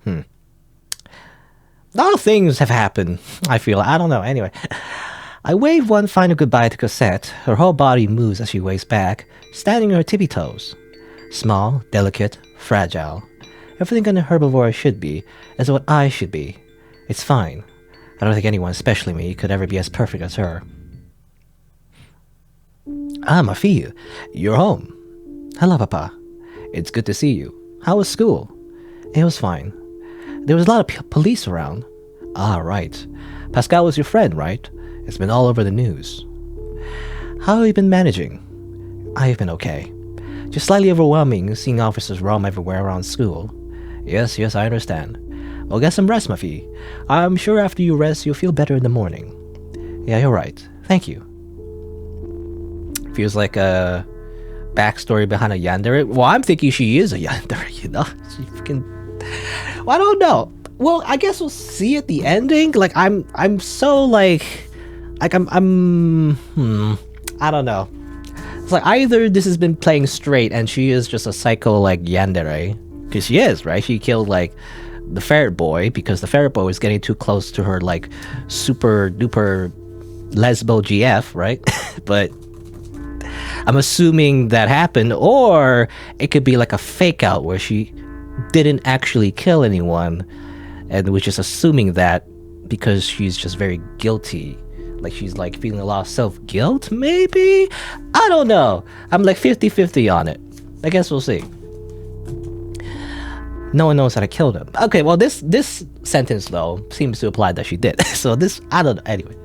A lot of things have happened, I feel. I don't know. Anyway, I wave one final goodbye to Cosette. Her whole body moves as she waves back, standing on her tippy toes. Small, delicate, fragile. Everything an herbivore should be is what I should be. It's fine. I don't think anyone, especially me, could ever be as perfect as her. Ah, ma fille, you're home. Hello, Papa. It's good to see you. How was school? It was fine. There was a lot of police around. Ah, right. Pascal was your friend, right? It's been all over the news. How have you been managing? I've been okay. Just slightly overwhelming seeing officers roam everywhere around school. Yes, I understand. Well, get some rest, ma fille. I'm sure after you rest, you'll feel better in the morning. Yeah, you're right. Thank you. Feels like a backstory behind a yandere. Well, I'm thinking she is a yandere, you know? She freaking... Well, I don't know. Well, I guess we'll see at the ending. Like, I'm so, like... Like, I don't know. It's like, either this has been playing straight and she is just a psycho, like, yandere. Because she is, right? She killed, like, the ferret boy because the ferret boy was getting too close to her, like, super duper lesbo GF, right? But I'm assuming that happened, or it could be like a fake out where she didn't actually kill anyone and was just assuming that because she's just very guilty. Like, she's like feeling a lot of self-guilt, maybe? I don't know. I'm like 50-50 on it. I guess we'll see. No one knows that I killed him. Okay, well, this sentence, though, seems to imply that she did. So this, I don't know. Anyway.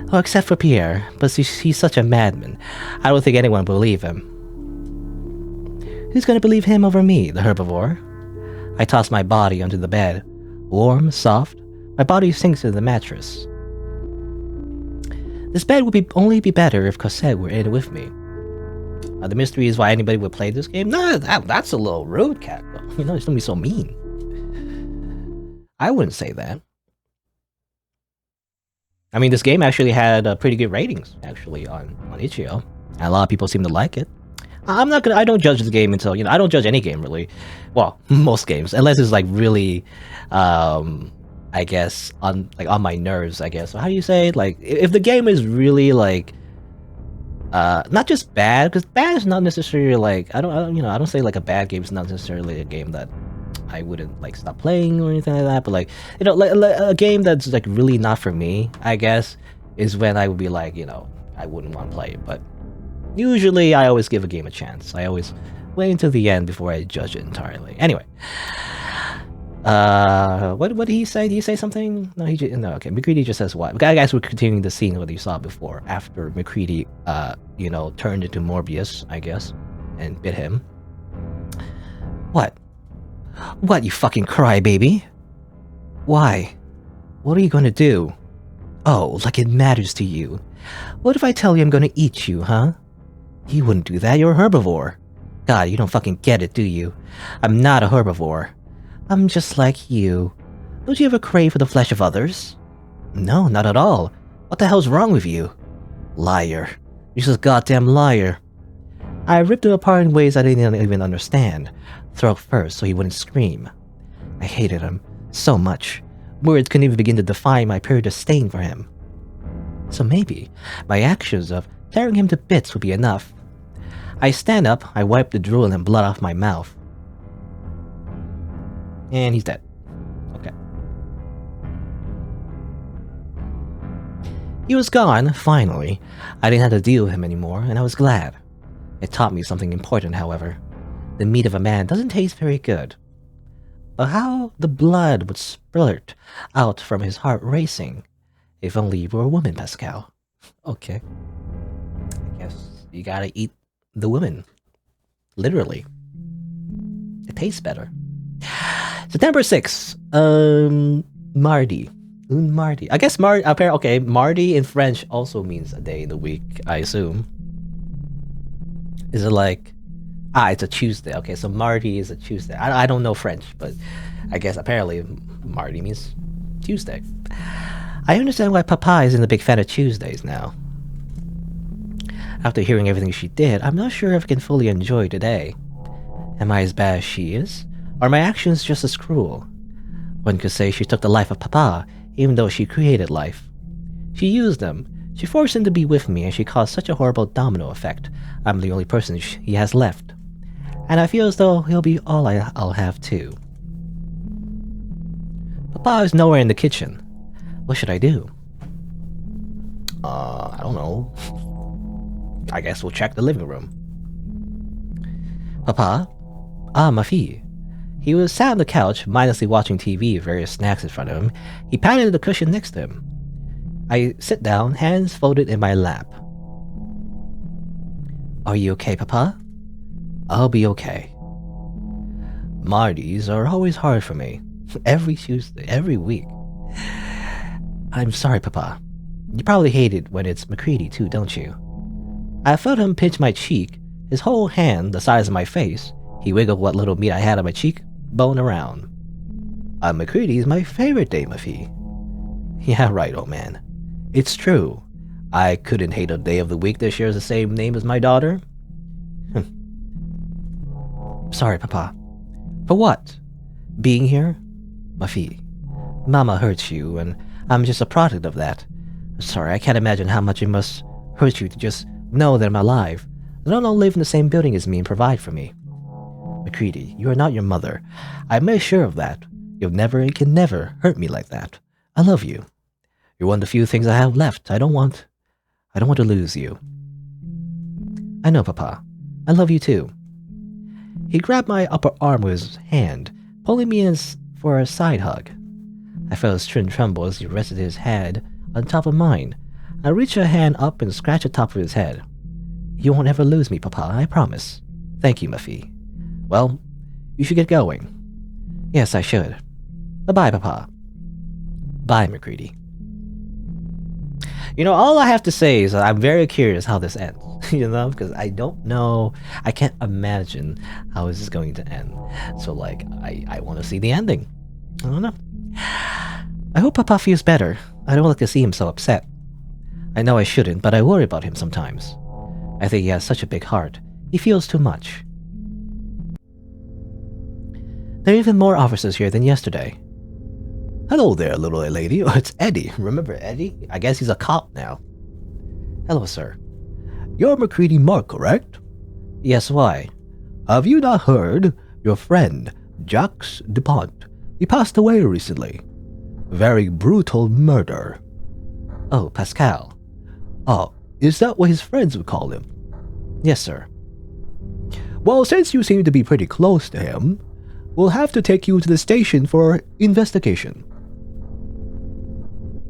Well, except for Pierre, but he's such a madman. I don't think anyone will believe him. Who's gonna believe him over me, the herbivore? I toss my body onto the bed. Warm, soft, my body sinks into the mattress. This bed would only be better if Cosette were in it with me. The mystery is why anybody would play this game. No, that's a little rude, Cat. You know, it's gonna be so mean. I wouldn't say that. I mean, this game actually had pretty good ratings, actually, on itch.io. And a lot of people seem to like it. I don't judge this game until, I don't judge any game, really. Well, most games, unless it's, like, really, I guess, on my nerves, I guess. So how do you say it? Like, if the game is really, like, not just bad, because bad is not necessarily, like, I don't say, like, a bad game is not necessarily a game that I wouldn't, like, stop playing or anything like that, but, like, like a game that's, like, really not for me, I guess, is when I would be like, I wouldn't want to play it. But usually I always give a game a chance. I always wait until the end before I judge it entirely. Anyway, what did he say? Did he say something? No, okay. Mercredi just says what? I guess we're continuing the scene that you saw before, after Mercredi, turned into Morbius, I guess, and bit him. What? What, you fucking crybaby? Why? What are you gonna do? Oh, like it matters to you. What if I tell you I'm gonna eat you, huh? You wouldn't do that, you're a herbivore. God, you don't fucking get it, do you? I'm not a herbivore. I'm just like you. Don't you ever crave for the flesh of others? No, not at all. What the hell's wrong with you? Liar. You're just a goddamn liar. I ripped him apart in ways I didn't even understand. Throat first so he wouldn't scream. I hated him so much. Words couldn't even begin to define my pure disdain for him. So maybe my actions of tearing him to bits would be enough. I stand up, I wipe the drool and blood off my mouth. And he's dead. Okay. He was gone, finally. I didn't have to deal with him anymore, and I was glad. It taught me something important, however. The meat of a man doesn't taste very good. But how the blood would splurt out from his heart racing. If only you were a woman, Pascal. Okay. I guess you gotta eat the woman. Literally. It tastes better. September 6th. Mardi. Un Mardi. I guess okay, Mardi in French also means a day in the week, I assume. Is it like... it's a Tuesday. Okay, so Mardi is a Tuesday. I don't know French, but I guess apparently Mardi means Tuesday. I understand why Papa isn't a big fan of Tuesdays now. After hearing everything she did, I'm not sure if I can fully enjoy today. Am I as bad as she is? Are my actions just as cruel? One could say she took the life of Papa, even though she created life. She used him. She forced him to be with me, and she caused such a horrible domino effect. I'm the only person he has left. And I feel as though he'll be all I'll have too. Papa is nowhere in the kitchen. What should I do? I don't know. I guess we'll check the living room. Papa? Ah, ma fille. He was sat on the couch, mindlessly watching TV, various snacks in front of him. He patted the cushion next to him. I sit down, hands folded in my lap. Are you okay, Papa? I'll be okay. Mardies are always hard for me. Every Tuesday, every week. I'm sorry, Papa. You probably hate it when it's Mercredi too, don't you? I felt him pinch my cheek, his whole hand the size of my face. He wiggled what little meat I had on my cheek, bone around. Mercredi is my favorite day, ma fille. Yeah, right, old man. It's true. I couldn't hate a day of the week that shares the same name as my daughter. Sorry, Papa. For what? Being here? Ma fille. Mama hurts you, and I'm just a product of that. Sorry, I can't imagine how much it must hurt you to just know that I'm alive. Don't live in the same building as me and provide for me. Mercredi, you are not your mother. I'm made sure of that. You'll never and can never hurt me like that. I love you. You're one of the few things I have left. I don't want to lose you. I know, Papa. I love you too. He grabbed my upper arm with his hand, pulling me in for a side hug. I felt his chin tremble as he rested his head on top of mine. I reached a hand up and scratched the top of his head. You won't ever lose me, Papa, I promise. Thank you, ma fille. Well, you should get going. Yes, I should. Bye-bye, Papa. Bye, Mercredi. You know, all I have to say is I'm very curious how this ends, you know, because I don't know, I can't imagine how this is going to end. So, like, I want to see the ending. I don't know. I hope Papa feels better. I don't like to see him so upset. I know I shouldn't, but I worry about him sometimes. I think he has such a big heart. He feels too much. There are even more officers here than yesterday. Hello there, little lady. Oh, it's Eddie. Remember Eddie? I guess he's a cop now. Hello, sir. You're Mercredi Mark, correct? Yes, why? Have you not heard? Your friend, Jacques Dupont. He passed away recently. Very brutal murder. Oh, Pascal. Oh, is that what his friends would call him? Yes, sir. Well, since you seem to be pretty close to him, we'll have to take you to the station for investigation.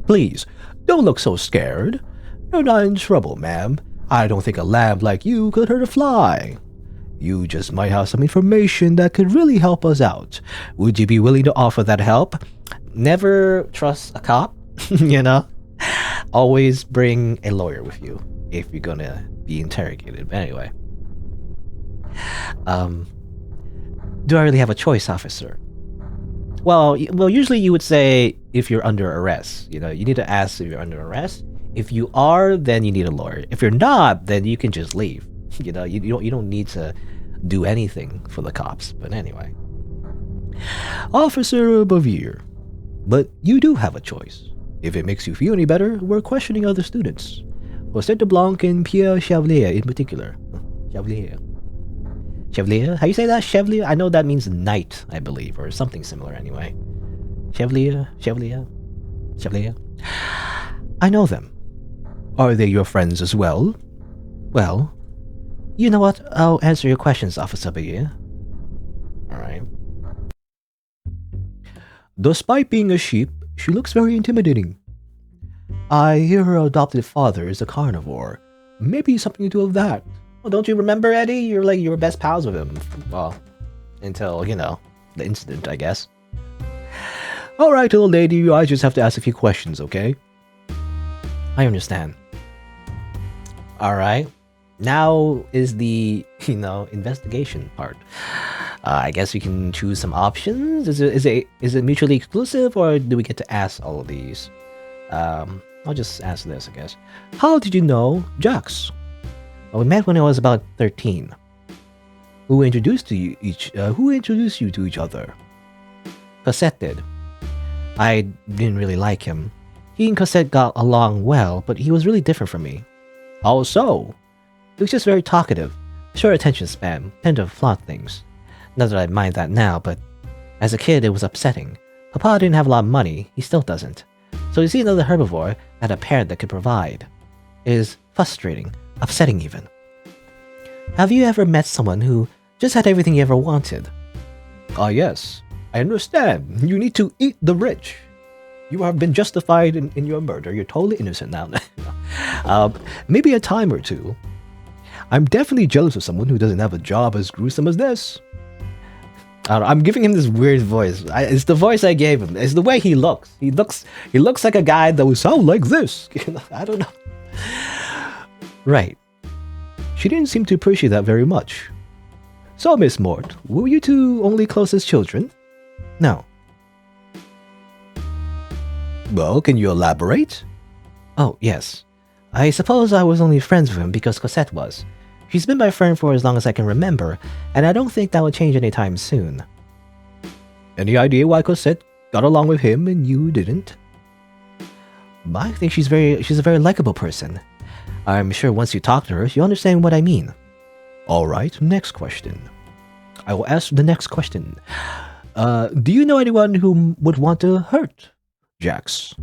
Please, don't look so scared. You're not in trouble, ma'am. I don't think a lamb like you could hurt a fly. You just might have some information that could really help us out. Would you be willing to offer that help? Never trust a cop, you know? Always bring a lawyer with you if you're gonna be interrogated. But anyway. Do I really have a choice, officer? Well, usually you would say if you're under arrest. You know, you need to ask if you're under arrest. If you are, then you need a lawyer. If you're not, then you can just leave. You know, you don't need to do anything for the cops. But anyway. Officer Bavir, but you do have a choice. If it makes you feel any better, we're questioning other students. José de Blanc and Pierre Chevalier in particular. Chevalier. Chevalier? How you say that? Chevalier? I know that means knight, I believe, or something similar anyway. Chevalier? Chevalier? Chevalier? I know them. Are they your friends as well? Well, you know what? I'll answer your questions, Officer Bavir. Alright. Despite being a sheep, she looks very intimidating. I hear her adopted father is a carnivore. Maybe something to do with that. Well, don't you remember, Eddie? You were best pals with him. Well, until, you know, the incident, I guess. Alright, little lady, I just have to ask a few questions, okay? I understand. Alright. Now is the, you know, investigation part. I guess we can choose some options. Is it mutually exclusive, or do we get to ask all of these? I'll just ask this, I guess. How did you know Jacques? Well, we met when I was about 13. Who introduced you to each other? Cosette did. I didn't really like him. He and Cosette got along well, but he was really different from me. How so? He was just very talkative, short attention span, tend to flaunt things. Not that I mind that now, but as a kid it was upsetting. Papa didn't have a lot of money, he still doesn't. So you see another herbivore had a parent that could provide. It is frustrating, upsetting even. Have you ever met someone who just had everything you ever wanted? Ah, yes. I understand. You need to eat the rich. You have been justified in your murder. You're totally innocent now. Maybe a time or two. I'm definitely jealous of someone who doesn't have a job as gruesome as this. I don't know, I'm giving him this weird voice. It's the voice I gave him. It's the way he looks. He looks like a guy that would sound like this. I don't know. Right. She didn't seem to appreciate that very much. So, Miss Mort, were you two only close as children? No. Well, can you elaborate? Oh, yes. I suppose I was only friends with him because Cosette was. She's been my friend for as long as I can remember, and I don't think that will change anytime soon. Any idea why Cosette got along with him and you didn't? I think she's a very likable person. I'm sure once you talk to her, you'll understand what I mean. Alright, next question. I will ask the next question. Do you know anyone who would want to hurt Jax?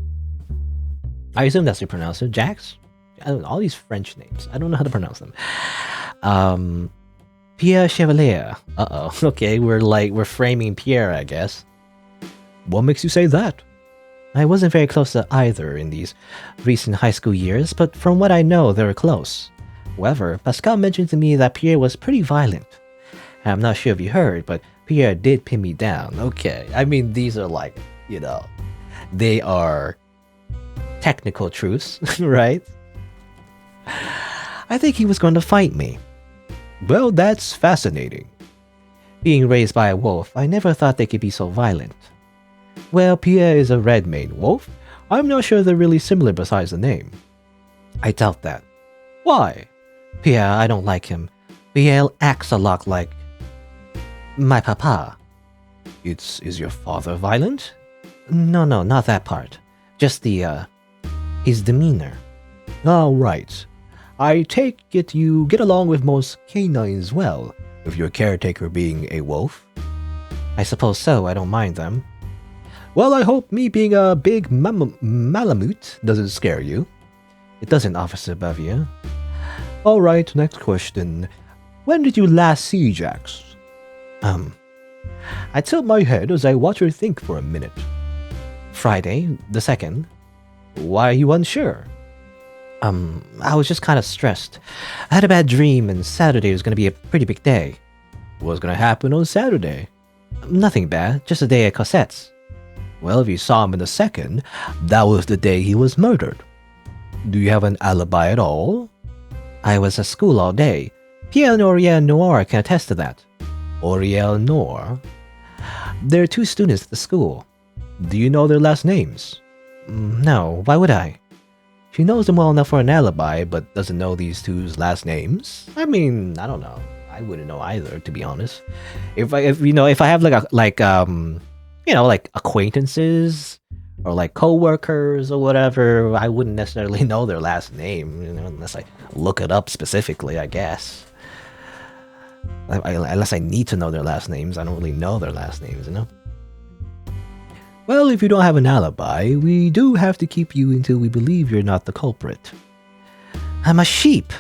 I assume that's how you pronounce it. Jax? I don't know, all these French names. I don't know how to pronounce them. Pierre Chevalier. Uh-oh. Okay, we're framing Pierre, I guess. What makes you say that? I wasn't very close to either in these recent high school years, but from what I know, they were close. However, Pascal mentioned to me that Pierre was pretty violent. I'm not sure if you heard, but Pierre did pin me down. Okay, I mean, these are like, they are technical truths, right? I think he was going to fight me. Well, that's fascinating. Being raised by a wolf, I never thought they could be so violent. Well, Pierre is a red-maned wolf. I'm not sure they're really similar besides the name. I doubt that. Why? Pierre, I don't like him. Pierre acts a lot like my papa. Is your father violent? No, not that part. Just his demeanor. All right. I take it you get along with most canines well, with your caretaker being a wolf. I suppose so, I don't mind them. Well, I hope me being a big malamute doesn't scare you. It doesn't, Officer Bavier. Alright, next question. When did you last see Jax? I tilt my head as I watch her think for a minute. Friday, the 2nd. Why are you unsure? I was just kind of stressed. I had a bad dream and Saturday was going to be a pretty big day. What's going to happen on Saturday? Nothing bad, just a day at Cosette's. Well, if you saw him in the 2nd, that was the day he was murdered. Do you have an alibi at all? I was at school all day. Pierre and Auriel Noir can attest to that. Auriel Noir? There are 2 students at the school. Do you know their last names? No, why would I? She knows them well enough for an alibi, but doesn't know these two's last names? I mean, I don't know. I wouldn't know either, to be honest. If I have like acquaintances or like co-workers or whatever, I wouldn't necessarily know their last name, unless I look it up specifically, I guess. Unless I need to know their last names, I don't really know their last names, Well, if you don't have an alibi, we do have to keep you until we believe you're not the culprit. I'm a sheep.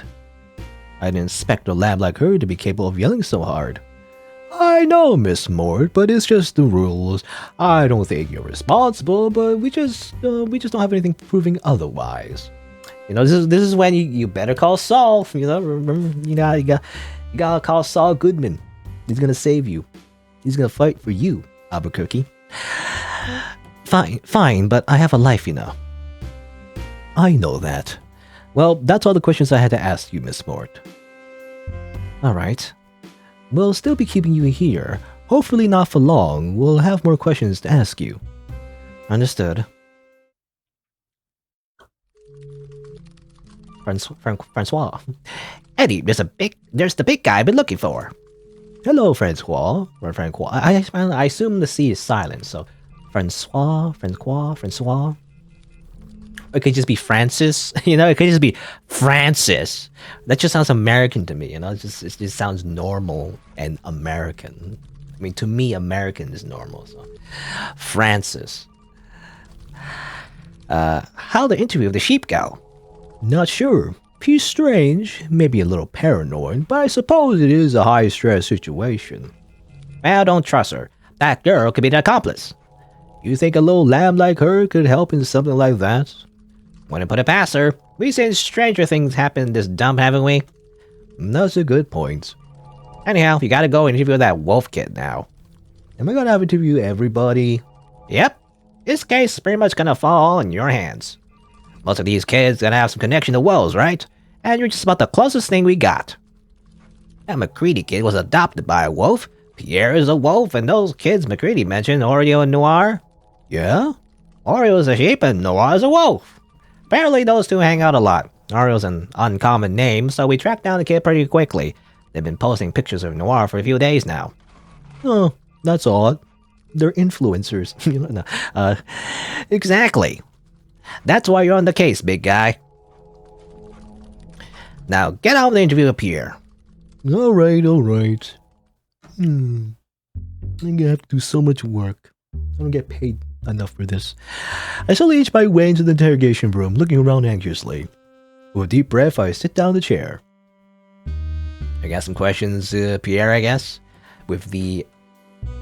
I didn't expect a lab like her to be capable of yelling so hard. I know, Miss Mort, but it's just the rules. I don't think you're responsible, but we just don't have anything proving otherwise. This is when you better call Saul. Remember, you gotta call Saul Goodman. He's gonna save you. He's gonna fight for you, Albuquerque. Fine, but I have a life, I know that. Well, that's all the questions I had to ask you, Miss Mort. Alright. We'll still be keeping you here. Hopefully not for long. We'll have more questions to ask you. Understood. Francois. Eddie, there's the big guy I've been looking for. Hello, Francois. Or Francois. I assume the C is silent, so Francois. It could just be Francis, you know. It could just be Francis. That just sounds American to me, you know. It just sounds normal and American. I mean, to me, American is normal. So, Francis. How the interview of the sheep go? Not sure. He's strange, maybe a little paranoid, but I suppose it is a high-stress situation. Well, don't trust her. That girl could be the accomplice. You think a little lamb like her could help in something like that? Wouldn't put it past her. We've seen stranger things happen in this dump, haven't we? That's a good point. Anyhow, you gotta go interview that wolf kid now. Am I gonna have to interview everybody? Yep. This case is pretty much gonna fall in your hands. Most of these kids gonna have some connection to wolves, right? And you're just about the closest thing we got. That Mercredi kid was adopted by a wolf. Pierre is a wolf, and those kids Mercredi mentioned, Oreo and Noir. Yeah? Oreo is a sheep and Noir is a wolf. Apparently those two hang out a lot. Orio's an uncommon name, so we tracked down the kid pretty quickly. They've been posting pictures of Noir for a few days now. Oh, that's odd. They're influencers. Exactly. That's why you're on the case, big guy. Now, get out of the interview with Pierre. Alright. I'm gonna have to do so much work. I don't get paid enough for this. I slowly inch my way into the interrogation room, looking around anxiously. With a deep breath, I sit down in the chair. I got some questions, Pierre, I guess? With the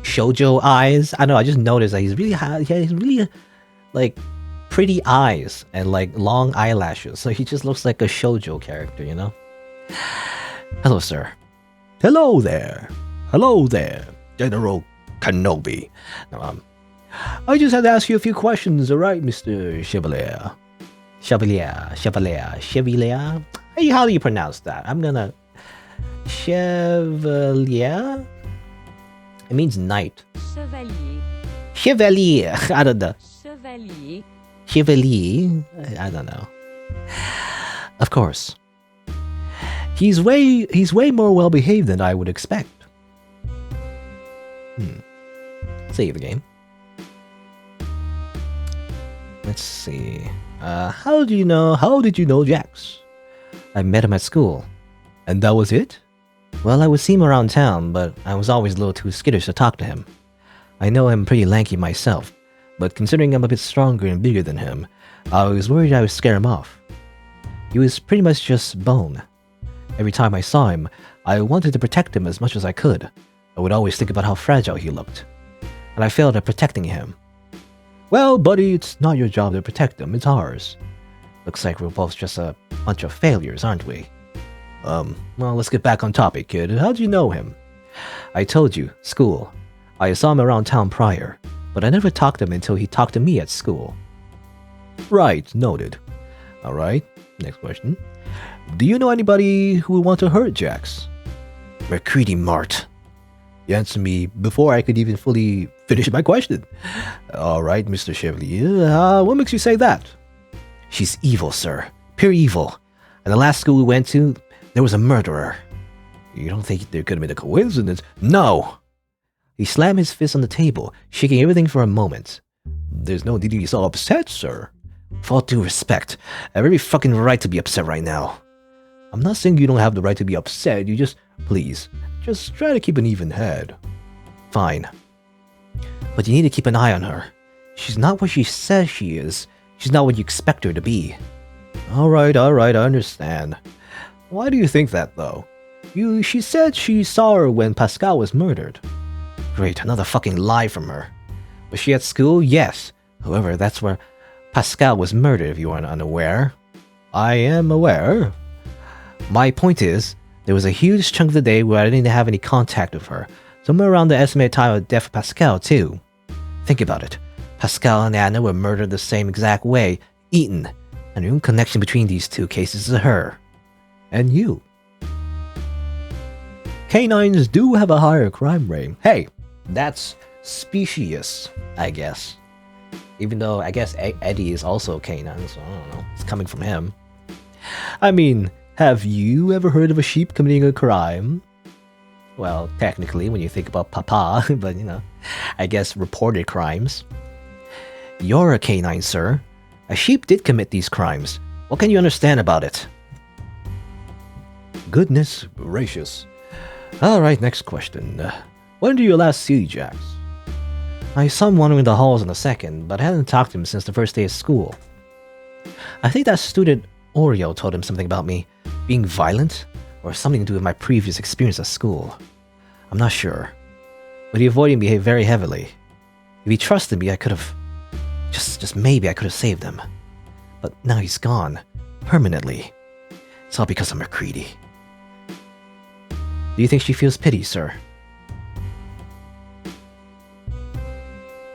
shoujo eyes. I don't know, I just noticed that he's really high. Yeah, he's really, like, pretty eyes and, like, long eyelashes. So he just looks like a shoujo character, you know? Hello, sir. Hello there, General Kenobi. I just had to ask you a few questions, alright, Mr. Chevalier? Chevalier? Hey, how do you pronounce that? I'm gonna... Chevalier? It means knight. Chevalier. I don't know. Chevalier. I don't know. Of course. He's way more well behaved than I would expect. Save the game. Let's see. How did you know Jax? I met him at school. And that was it? Well, I would see him around town, but I was always a little too skittish to talk to him. I know I'm pretty lanky myself, but considering I'm a bit stronger and bigger than him, I was worried I would scare him off. He was pretty much just bone. Every time I saw him, I wanted to protect him as much as I could. I would always think about how fragile he looked. And I failed at protecting him. Well, buddy, it's not your job to protect him, it's ours. Looks like we're both just a bunch of failures, aren't we? Well, let's get back on topic, kid. How'd you know him? I told you, school. I saw him around town prior, but I never talked to him until he talked to me at school. Right, noted. Alright, next question. Do you know anybody who would want to hurt Jax? Mercredi Mart. You answered me before I could even fully finish my question. Alright, Mr. Chevalier, what makes you say that? She's evil, sir. Pure evil. And the last school we went to, there was a murderer. You don't think there could have been a coincidence? No! He slammed his fist on the table, shaking everything for a moment. There's no need to be so upset, sir. With all due respect, I have every fucking right to be upset right now. I'm not saying you don't have the right to be upset, you just... Please, just try to keep an even head. Fine. But you need to keep an eye on her. She's not what she says she is. She's not what you expect her to be. Alright, I understand. Why do you think that, though? She said she saw her when Pascal was murdered. Great, another fucking lie from her. Was she at school? Yes. However, that's where Pascal was murdered, if you aren't unaware. I am aware. My point is, there was a huge chunk of the day where I didn't have any contact with her. Somewhere around the estimated time of death of Pascal, too. Think about it. Pascal and Anna were murdered the same exact way, eaten. And the only connection between these two cases is her. And you. Canines do have a higher crime rate. Hey, that's specious, I guess. Even though I guess Eddie is also canine, so I don't know. It's coming from him. I mean, have you ever heard of a sheep committing a crime? Well, technically, when you think about Papa, but you know, I guess reported crimes. You're a canine, sir. A sheep did commit these crimes. What can you understand about it? Goodness gracious. Alright, next question. When do you last see Jax? I saw him wandering the halls in a second, but I hadn't talked to him since the first day of school. I think that student Oreo told him something about me being violent, or something to do with my previous experience at school. I'm not sure. But he avoided me very heavily. If he trusted me, I could have... Just maybe I could have saved him. But now he's gone. Permanently. It's all because of Mercredi. Do you think she feels pity, sir?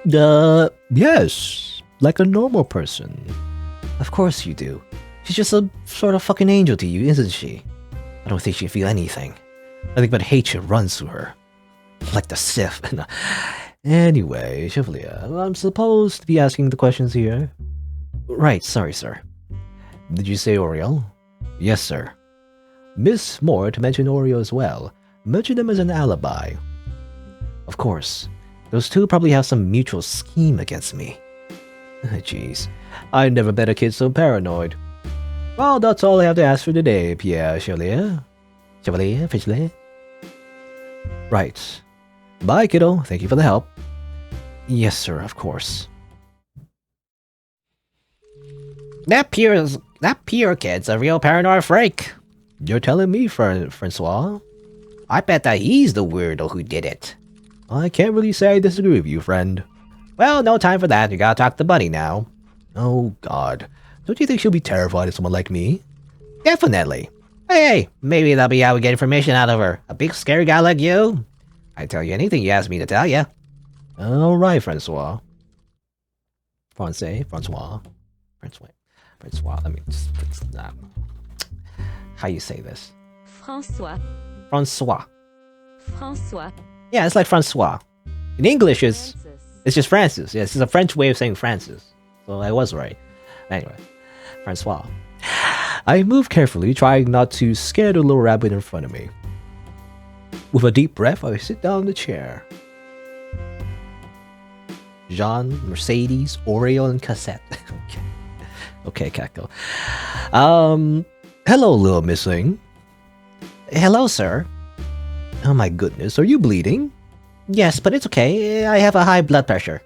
Yes. Like a normal person. Of course you do. She's just a sort of fucking angel to you, isn't she? I don't think she can feel anything. Nothing but hatred runs through her. Like the Sith. Anyway, Chevalier, I'm supposed to be asking the questions here. Right, sorry, sir. Did you say Oriel? Yes, sir. Miss Moore to mention Oreo as well. Mention them as an alibi. Of course. Those two probably have some mutual scheme against me. Jeez. I never met a kid so paranoid. Well, that's all I have to ask for today, Pierre Chevalier. Chevalier? Right. Bye, kiddo. Thank you for the help. Yes, sir, of course. That Pierre kid's a real paranoid freak. You're telling me, Francois? I bet that he's the weirdo who did it. I can't really say I disagree with you, friend. Well, no time for that. You gotta talk to Bunny now. Oh, God. Don't you think she'll be terrified of someone like me? Definitely. Hey, maybe that'll be how we get information out of her. A big scary guy like you? I tell you anything you ask me to tell you. Alright, Francois. Francois. Let me just... how you say this? François. Yeah, it's like Francois. In English, it's just Francis. Yes, it's a French way of saying Francis. So I was right. Anyway, Francois. I move carefully, trying not to scare the little rabbit in front of me. With a deep breath, I sit down in the chair. Jean, Mercedes, Oreo, and Cassette. Okay, Kako. Hello, little missing. Hello, sir. Oh my goodness, are you bleeding? Yes, but it's okay. I have a high blood pressure.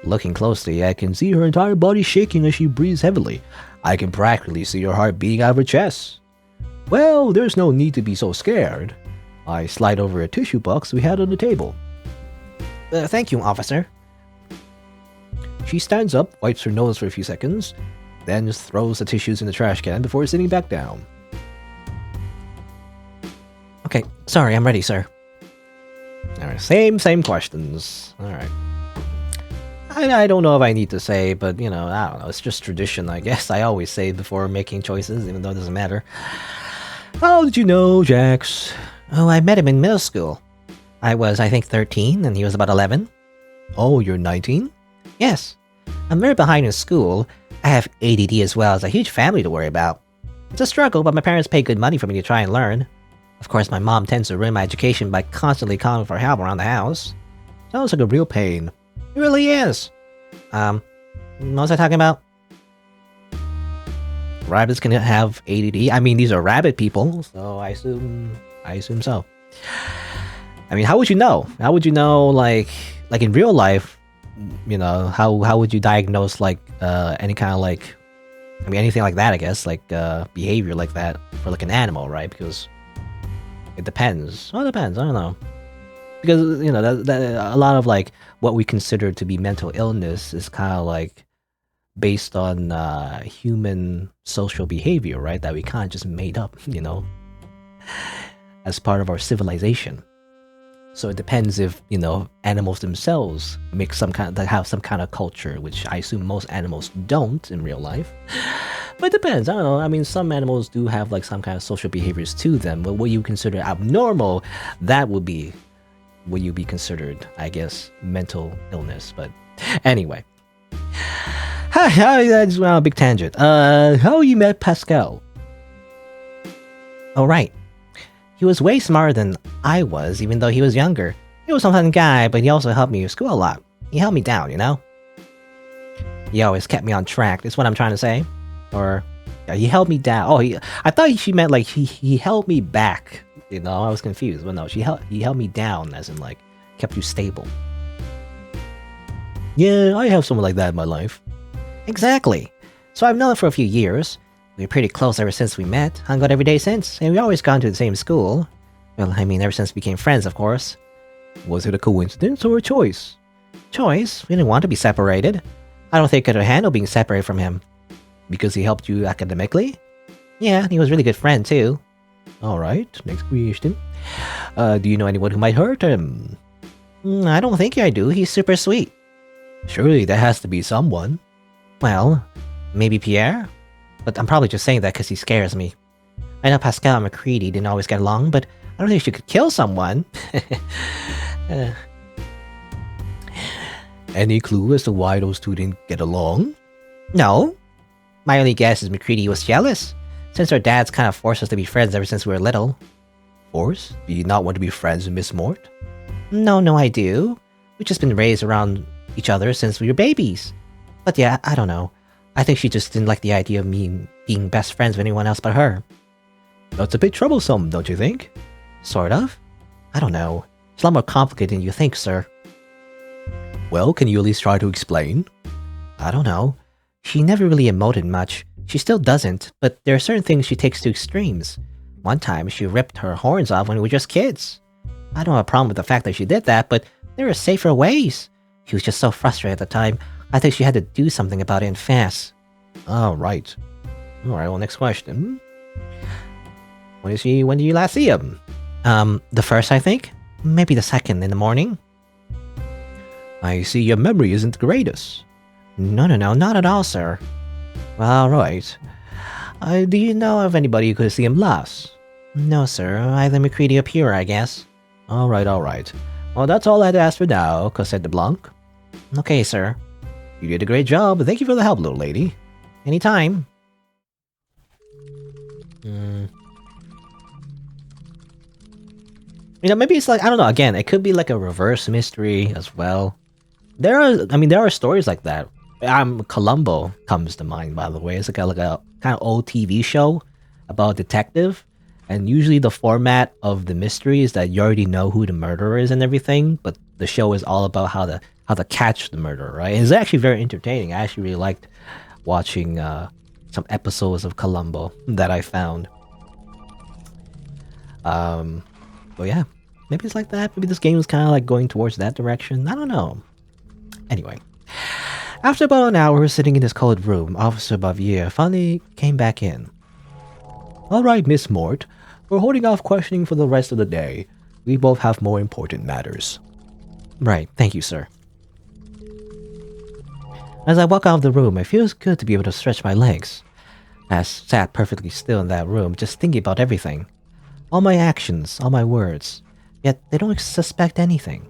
Looking closely, I can see her entire body shaking as she breathes heavily. I can practically see her heart beating out of her chest. Well, there's no need to be so scared. I slide over a tissue box we had on the table. Thank you, officer. She stands up, wipes her nose for a few seconds, then just throws the tissues in the trash can before sitting back down. Okay, sorry, I'm ready, sir. Alright, same questions. Alright. I don't know if I need to say, but, you know, I don't know. It's just tradition, I guess. I always say before making choices, even though it doesn't matter. How did you know, Jax? Oh, I met him in middle school. I was, I think, 13, and he was about 11. Oh, you're 19? Yes. I'm very behind in school. I have ADD as well as a huge family to worry about. It's a struggle, but my parents pay good money for me to try and learn. Of course, my mom tends to ruin my education by constantly calling for help around the house. Sounds like a real pain. It really is. What was I talking about? Rabbits can have ADD. I mean, these are rabbit people, so I assume so. I mean, how would you know? How would you know, like in real life, you know, how would you diagnose, like, any kind of, like, I mean, anything like that, I guess, like, behavior like that for, like, an animal, right? Because it depends. Well, it depends, I don't know. Because, you know, a lot of, like, what we consider to be mental illness is kind of, like, based on human social behavior, right? That we kind of just made up, you know, as part of our civilization. So it depends if, you know, animals themselves make have some kind of culture, which I assume most animals don't in real life. But it depends, I don't know. I mean, some animals do have, like, some kind of social behaviors to them, but what you consider abnormal, that would be what you be considered, I guess, mental illness. But anyway. Hi, I just went on a big tangent. How you met Pascal? Oh, right. He was way smarter than I was, even though he was younger. He was a fun guy, but he also helped me with school a lot. He held me down, you know? He always kept me on track, is what I'm trying to say. Or, yeah, he held me down. Oh, I thought she meant like he held me back. You know, I was confused. But no, he held me down, as in like, kept you stable. Yeah, I have someone like that in my life. Exactly. So I've known him for a few years. We were pretty close ever since we met, hung out every day since, and we always gone to the same school. Well, I mean, ever since we became friends, of course. Was it a coincidence or a choice? Choice? We didn't want to be separated. I don't think I could handle being separated from him. Because he helped you academically? Yeah, he was a really good friend, too. Alright, next question. Do you know anyone who might hurt him? I don't think I do. He's super sweet. Surely there has to be someone. Well, maybe Pierre? But I'm probably just saying that because he scares me. I know Pascal and Mercredi didn't always get along, but I don't think she could kill someone. Any clue as to why those two didn't get along? No. My only guess is Mercredi was jealous, since our dads kind of forced us to be friends ever since we were little. Force? Do you not want to be friends with Miss Mort? No, I do. We've just been raised around each other since we were babies. But yeah, I don't know. I think she just didn't like the idea of me being best friends with anyone else but her. That's a bit troublesome, don't you think? Sort of. I don't know. It's a lot more complicated than you think, sir. Well, can you at least try to explain? I don't know. She never really emoted much. She still doesn't, but there are certain things she takes to extremes. One time, she ripped her horns off when we were just kids. I don't have a problem with the fact that she did that, but there are safer ways. She was just so frustrated at the time. I think she had to do something about it and fast. Oh, right. Alright, well, next question. When do you last see him? The first, I think? Maybe the second in the morning? I see your memory isn't the greatest. No, not at all, sir. Alright. Do you know of anybody who could see him last? No, sir. Either Mercredi or Pierre, I guess. Alright. Well, that's all I had to ask for now, Cosette de Blanc. Okay, sir. You did a great job. Thank you for the help, little lady. Anytime. You know, maybe it's like, I don't know, again, it could be like a reverse mystery as well. There are stories like that. Columbo comes to mind, by the way. It's like a kind of old TV show about a detective. And usually the format of the mystery is that you already know who the murderer is and everything, but the show is all about how to catch the murderer, right? And it's actually very entertaining. I actually really liked watching some episodes of Columbo that I found. But yeah, maybe it's like that. Maybe this game is kind of like going towards that direction. I don't know. Anyway, after about an hour sitting in his cold room, Officer Bavier finally came back in. Alright, Miss Mort, we're holding off questioning for the rest of the day. We both have more important matters. Right, thank you, sir. As I walk out of the room, it feels good to be able to stretch my legs. I sat perfectly still in that room, just thinking about everything. All my actions, all my words. Yet they don't suspect anything.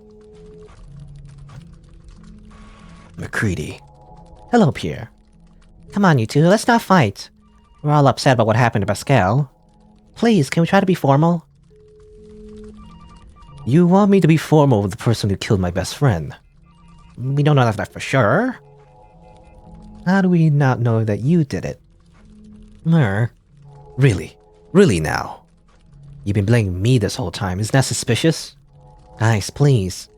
Mercredi. Hello, Pierre. Come on, you two, let's not fight. We're all upset about what happened to Pascal. Please, can we try to be formal? You want me to be formal with the person who killed my best friend? We don't know that for sure. How do we not know that you did it? Really? Really now? You've been blaming me this whole time, isn't that suspicious? Guys, please.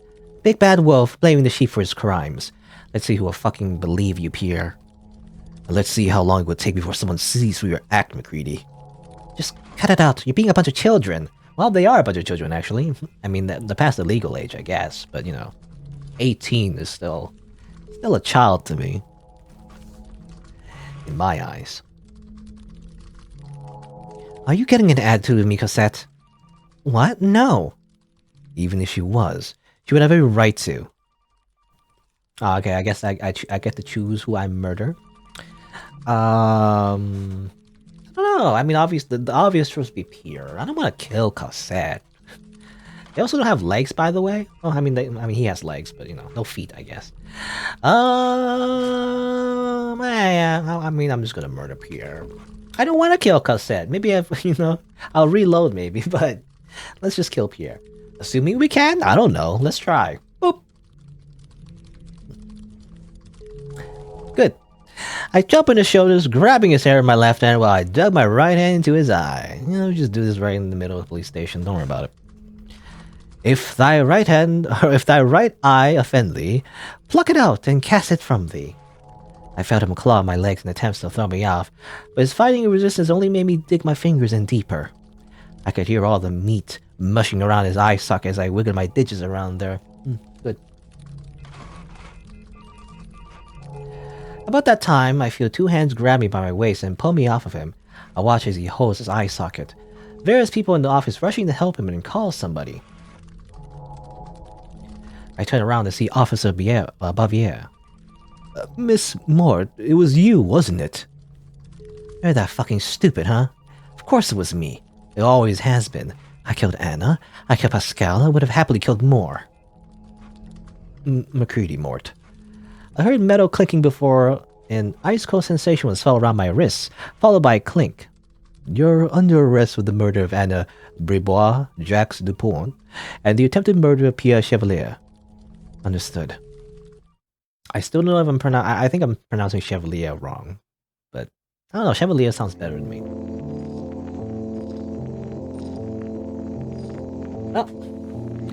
Big bad wolf blaming the sheep for his crimes. Let's see who will fucking believe you, Pierre. And let's see how long it will take before someone sees through your act, Mercredi. Just cut it out. You're being a bunch of children. Well, they are a bunch of children, actually. I mean, they're past the legal age, I guess. But, you know, 18 is still a child to me. In my eyes. Are you getting an attitude with me, Cosette? What? No. Even if she was, she would have every right to. Okay, I guess I get to choose who I murder. I don't know. I mean, the obvious choice would be Pierre. I don't want to kill Cosette. They also don't have legs, by the way. Oh, I mean, he has legs, but you know, no feet, I guess. Yeah, I mean, I'm just gonna murder Pierre. I don't want to kill Cosette. Maybe I'll reload maybe, but Let's just kill Pierre. Assuming we can? I don't know. Let's try. Boop. Good. I jump on his shoulders, grabbing his hair in my left hand while I dug my right hand into his eye. You know, just do this right in the middle of the police station. Don't worry about it. If thy right eye offend thee, pluck it out and cast it from thee. I felt him claw my legs in attempts to throw me off, but his fighting resistance only made me dig my fingers in deeper. I could hear all the meat mushing around his eye socket as I wiggled my digits around there. Good. About that time, I feel two hands grab me by my waist and pull me off of him. I watch as he holds his eye socket. Various people in the office rushing to help him and call somebody. I turn around to see Officer Bavier. Miss Mort, it was you, wasn't it? You're that fucking stupid, huh? Of course it was me. It always has been. I killed Anna. I killed Pascal. I would have happily killed more. Mercredi, Mort. I heard metal clinking before an ice-cold sensation was felt around my wrists, followed by a clink. You're under arrest for the murder of Anna Bribois, Jacques Dupont, and the attempted murder of Pierre Chevalier. Understood. I still don't know if I think I'm pronouncing Chevalier wrong. But, I don't know, Chevalier sounds better to me. Oh.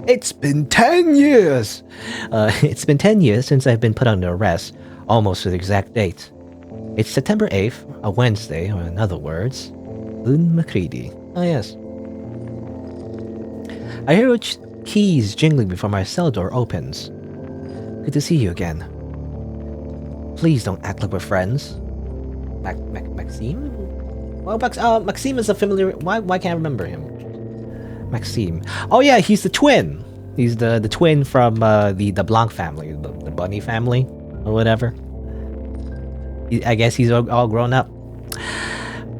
It's been 10 years! It's been 10 years since I've been put under arrest, almost to the exact date. It's September 8th, a Wednesday, or in other words, Un Mercredi. Oh yes. I hear keys jingling before my cell door opens. Good to see you again. Please don't act like we're friends. Maxime? Well, Maxime is a familiar... Why can't I remember him? Maxime. Oh yeah, he's the twin. He's the twin from the Blanc family, the Bunny family, or whatever. I guess he's all grown up.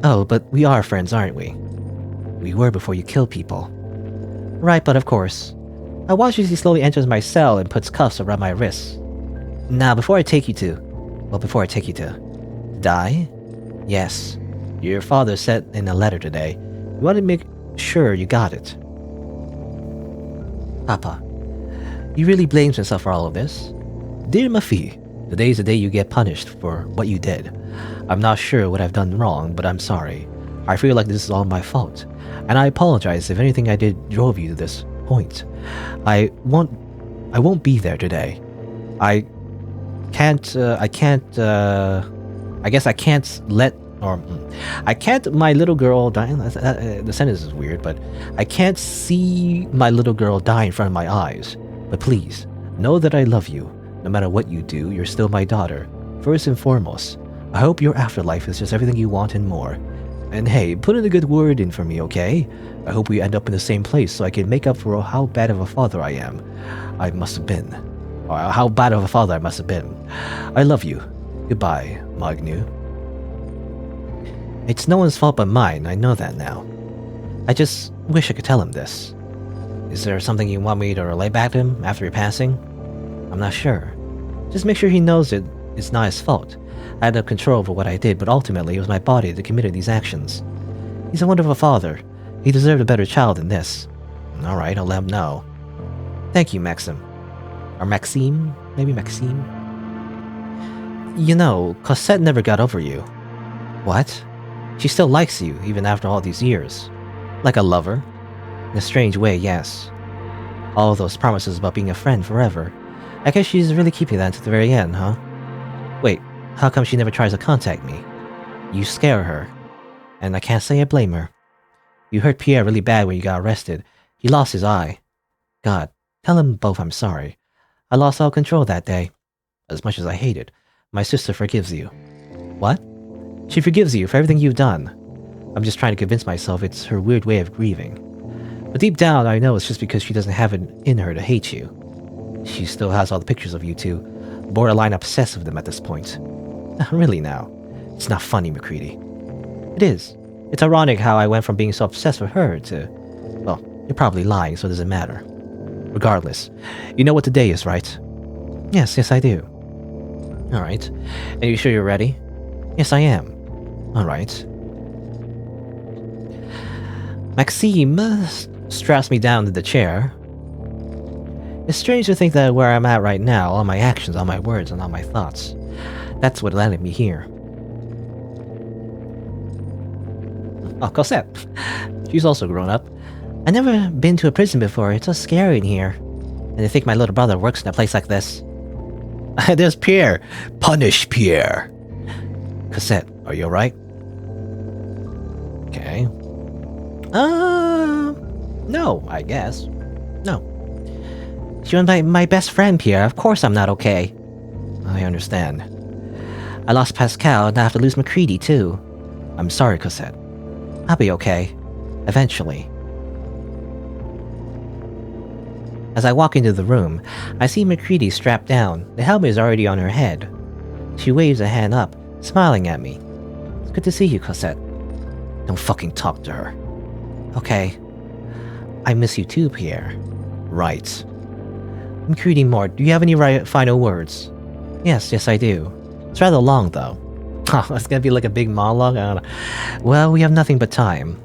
Oh, but we are friends, aren't we? We were before you killed people. Right, but of course. I watch as he slowly enters my cell and puts cuffs around my wrists. Now, before I take you to... Die? Yes. Your father said in a letter today. You want to make sure you got it. Papa, he really blames himself for all of this. Dear ma fille, today's the day you get punished for what you did. I'm not sure what I've done wrong, but I'm sorry. I feel like this is all my fault, and I apologize if anything I did drove you to this point. I won't be there today. I can't my little girl die. The sentence is weird, but I can't see my little girl die in front of my eyes. But please, know that I love you. No matter what you do, you're still my daughter. First and foremost, I hope your afterlife is just everything you want and more. And hey, put in a good word in for me, okay? I hope we end up in the same place so I can make up for how bad of a father I must have been. Or how bad of a father I must have been. I love you. Goodbye, Magnu. It's no one's fault but mine, I know that now. I just wish I could tell him this. Is there something you want me to relay back to him after your passing? I'm not sure. Just make sure he knows it's not his fault. I had no control over what I did, but ultimately it was my body that committed these actions. He's a wonderful father. He deserved a better child than this. Alright, I'll let him know. Thank you, Maxim. Or Maxime? Maybe Maxime? You know, Cosette never got over you. What? She still likes you, even after all these years. Like a lover? In a strange way, yes. All those promises about being a friend forever. I guess she's really keeping that to the very end, huh? Wait, how come she never tries to contact me? You scare her. And I can't say I blame her. You hurt Pierre really bad when you got arrested. He lost his eye. God, tell them both I'm sorry. I lost all control that day. As much as I hate it, my sister forgives you. What? She forgives you for everything you've done. I'm just trying to convince myself it's her weird way of grieving. But deep down, I know it's just because she doesn't have it in her to hate you. She still has all the pictures of you two, borderline obsessed with them at this point. Really now. It's not funny, Mercredi. It is. It's ironic how I went from being so obsessed with her to... Well, you're probably lying, so it doesn't matter. Regardless, you know what today is, right? Yes, I do. Alright. Are you sure you're ready? Yes, I am. Alright. Maxime straps me down to the chair. It's strange to think that where I'm at right now, all my actions, all my words, and all my thoughts, that's what landed me here. Oh, Cosette. She's also grown up. I've never been to a prison before. It's so scary in here. And to think my little brother works in a place like this. There's Pierre. Punish Pierre. Cosette, are you alright? Okay. No, I guess. No. She was my best friend, Pierre. Of course I'm not okay. I understand. I lost Pascal, and I have to lose Mercredi, too. I'm sorry, Cosette. I'll be okay. Eventually. As I walk into the room, I see Mercredi strapped down. The helmet is already on her head. She waves a hand up, smiling at me. It's good to see you, Cosette. Don't fucking talk to her. Okay. I miss you too, Pierre. Right. Mercredi Mort, do you have any final words? Yes, I do. It's rather long, though. Oh, it's gonna be like a big monologue? I don't know. Well, we have nothing but time.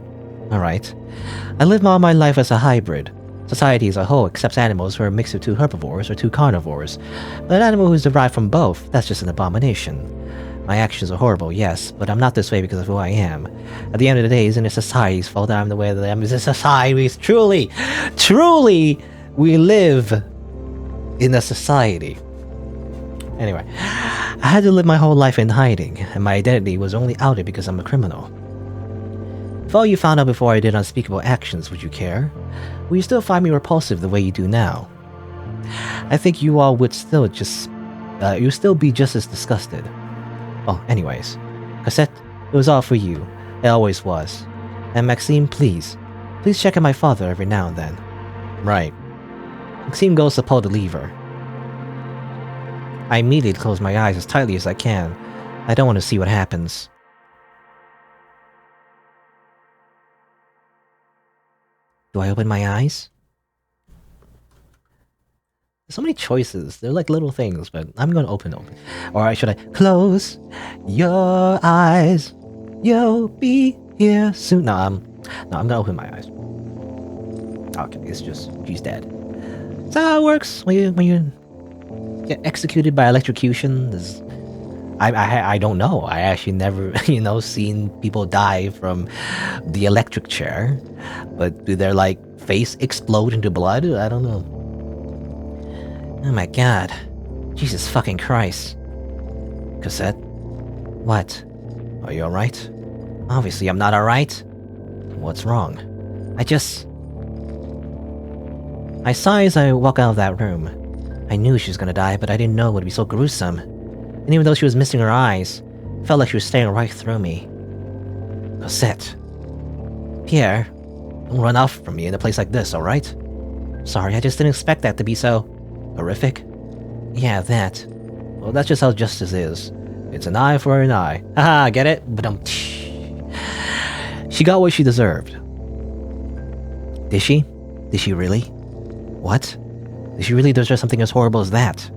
Alright. I live all my life as a hybrid. Society as a whole accepts animals who are a mix of two herbivores or two carnivores. But an animal who's derived from both, that's just an abomination. My actions are horrible, yes, but I'm not this way because of who I am. At the end of the day, isn't it society's fault that I'm the way that I am? Is it society? Truly, we live in a society. Anyway, I had to live my whole life in hiding, and my identity was only outed because I'm a criminal. If all you found out before I did unspeakable actions, would you care? Will you still find me repulsive the way you do now? I think you all would still you'd still be just as disgusted. Oh, anyways. Cosette, it was all for you. It always was. And Maxime, please check on my father every now and then. Right. Maxime goes to pull the lever. I immediately close my eyes as tightly as I can. I don't want to see what happens. Do I open my eyes? There's so many choices. They're like little things, but I'm gonna open. Or should I close your eyes? You'll be here soon. No, I'm gonna open my eyes. Okay, it's just she's dead. That's how it works when you get executed by electrocution. I don't know. I actually never, seen people die from the electric chair. But do their, face explode into blood? I don't know. Oh my god. Jesus fucking Christ. Cosette? What? Are you alright? Obviously I'm not alright. What's wrong? I sigh as I walk out of that room. I knew she was gonna die, but I didn't know it would be so gruesome. And even though she was missing her eyes, it felt like she was staring right through me. Cosette. Pierre, don't run off from me in a place like this, alright? Sorry, I just didn't expect that to be so... horrific? Yeah, that. Well, that's just how justice is. It's an eye for an eye. Haha, get it? But she got what she deserved. Did she? Did she really? What? Did she really deserve something as horrible as that?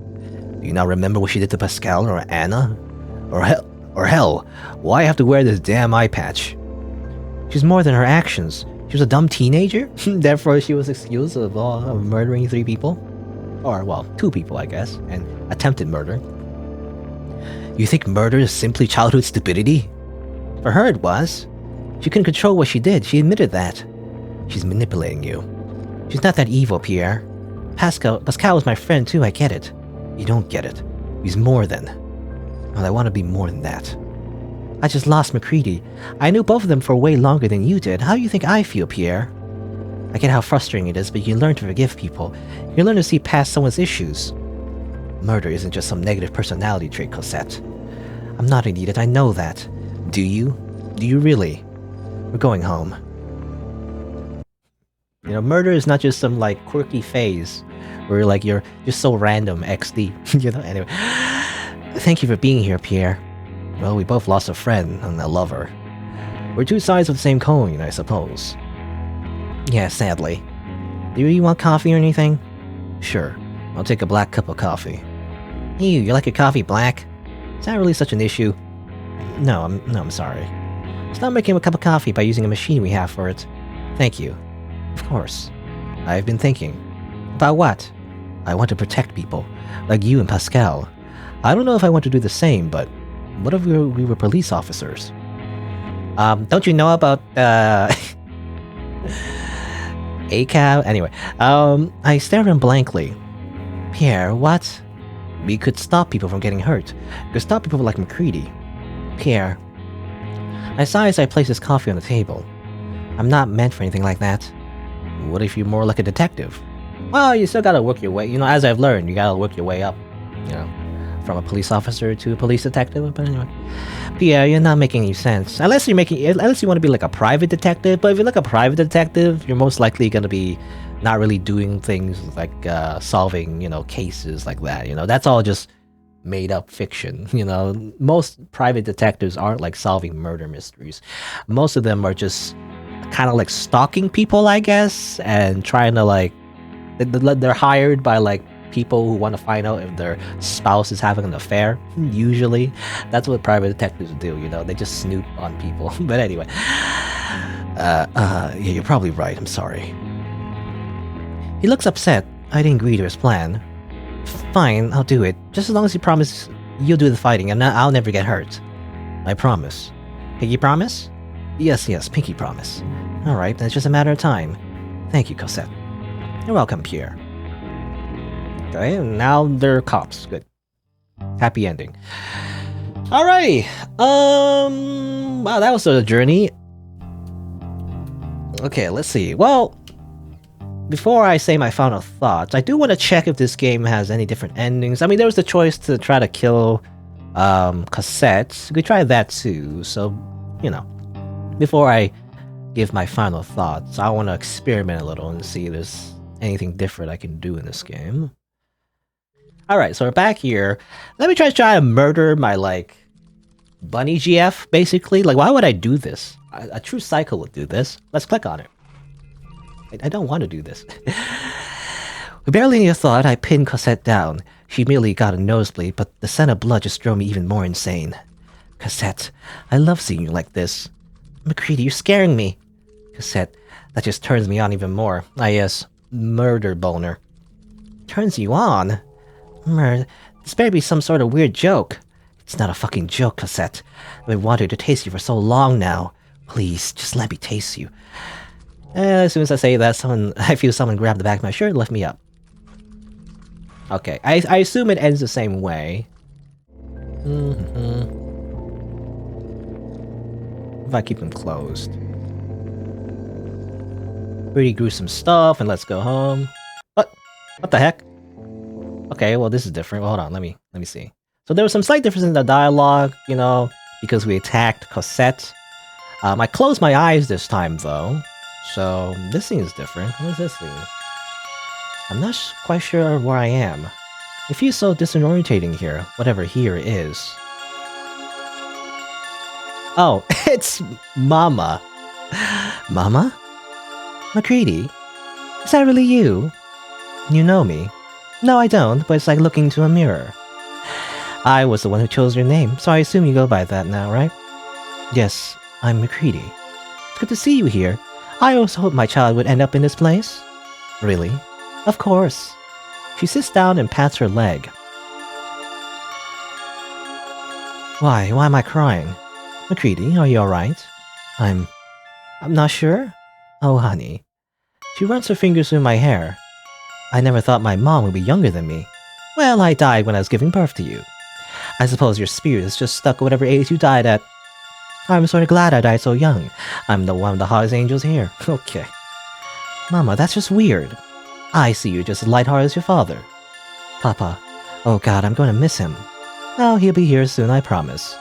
Do you not remember what she did to Pascal or Anna? Or hell, why have to wear this damn eye patch? She's more than her actions. She was a dumb teenager, therefore she was excused of murdering 3 people. Or, well, 2 people, I guess, and attempted murder. You think murder is simply childhood stupidity? For her it was. She couldn't control what she did, she admitted that. She's manipulating you. She's not that evil, Pierre. Pascal was my friend too, I get it. You don't get it. He's more than... Well, I want to be more than that. I just lost Mercredi. I knew both of them for way longer than you did. How do you think I feel, Pierre? I get how frustrating it is, but you learn to forgive people. You learn to see past someone's issues. Murder isn't just some negative personality trait, Cosette. I'm not an idiot, I know that. Do you? Do you really? We're going home. Murder is not just some, quirky phase where, you're just so random, XD. Anyway. Thank you for being here, Pierre. Well, we both lost a friend and a lover. We're 2 sides of the same coin, I suppose. Yeah, sadly. Do you want coffee or anything? Sure. I'll take a black cup of coffee. Ew, you like your coffee black? Is that really such an issue? No, I'm sorry. Stop making a cup of coffee by using a machine we have for it. Thank you. Of course. I've been thinking. About what? I want to protect people, like you and Pascal. I don't know if I want to do the same, but what if we were police officers? Don't you know about, ACAB? Anyway, I stared at him blankly. Pierre, what? We could stop people from getting hurt. We could stop people like Mercredi. Pierre. I sighed as I placed his coffee on the table. I'm not meant for anything like that. What if you're more like a detective? Well, you still gotta work your way. You know, as I've learned, you gotta work your way up. You know, from a police officer to a police detective. But anyway, Pierre, you're not making any sense. Unless you want to be like a private detective. But if you're like a private detective, you're most likely gonna be not really doing things like solving, you know, cases like that. You know, that's all just made up fiction. You know, most private detectives aren't like solving murder mysteries. Most of them are just kind of like stalking people, I guess, and trying to like they're hired by like people who want to find out if their spouse is having an affair. Usually that's what private detectives do, you know, they just snoop on people. But anyway, yeah, you're probably right, I'm sorry. He looks upset. I didn't agree to his plan. Fine, I'll do it, just as long as you promise you'll do the fighting and I'll never get hurt. I promise. Pinky promise? Yes, pinky promise. Alright, then it's just a matter of time. Thank you, Cosette. You're welcome, Pierre. Okay, and now they're cops. Good. Happy ending. Alright. Wow, that was a journey. Okay, let's see. Well, before I say my final thoughts, I do want to check if this game has any different endings. I mean, there was the choice to try to kill Cosette. We could try that too. So, you know, before I give my final thoughts, I want to experiment a little and see if there's anything different I can do in this game. Alright, so we're back here. Let me try to murder my, like, bunny GF, basically. Like, why would I do this? A true psycho would do this. Let's click on it. I don't want to do this. With barely any thought, I pinned Cosette down. She immediately got a nosebleed, but the scent of blood just drove me even more insane. Cosette, I love seeing you like this. Mercredi, you're scaring me. Cosette, that just turns me on even more. Ah yes, murder boner. Turns you on? This better be some sort of weird joke. It's not a fucking joke, Cosette. I've been wanting to taste you for so long now. Please, just let me taste you. As soon as I say that, I feel someone grabbed the back of my shirt and lift me up. Okay, I assume it ends the same way. If I keep them closed. Pretty gruesome stuff, and let's go home. What the heck? Okay, well this is different. Well, hold on, let me see. So there was some slight difference in the dialogue, you know, because we attacked Cosette. I closed my eyes this time though, so this scene is different. What is this scene? I'm not quite sure where I am. It feels so disorientating here, whatever here is. Oh, it's Mama. Mama? Mercredi? Is that really you? You know me. No, I don't, but it's like looking into a mirror. I was the one who chose your name, so I assume you go by that now, right? Yes, I'm Mercredi. It's good to see you here. I always hoped my child would end up in this place. Really? Of course. She sits down and pats her leg. Why am I crying? Mercredi, are you alright? I'm not sure? Oh, honey. She runs her fingers through my hair. I never thought my mom would be younger than me. Well, I died when I was giving birth to you. I suppose your spirit is just stuck at whatever age you died at. I'm sort of glad I died so young. I'm the one of the hottest angels here. Okay. Mama, that's just weird. I see you just as lighthearted as your father. Papa. Oh god, I'm going to miss him. Oh, he'll be here soon, I promise.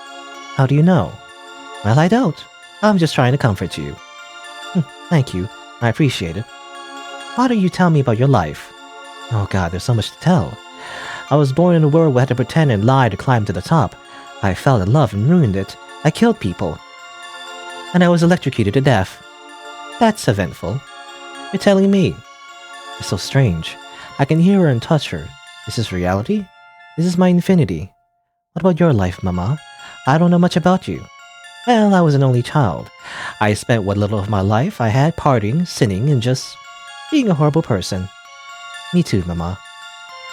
How do you know? Well, I don't. I'm just trying to comfort you. Thank you. I appreciate it. Why don't you tell me about your life? Oh god, there's so much to tell. I was born in a world where I had to pretend and lie to climb to the top. I fell in love and ruined it. I killed people. And I was electrocuted to death. That's eventful. You're telling me. It's so strange. I can hear her and touch her. Is this reality? Is this my infinity? What about your life, Mama? I don't know much about you. Well, I was an only child. I spent what little of my life I had partying, sinning, and just being a horrible person. Me too, Mama.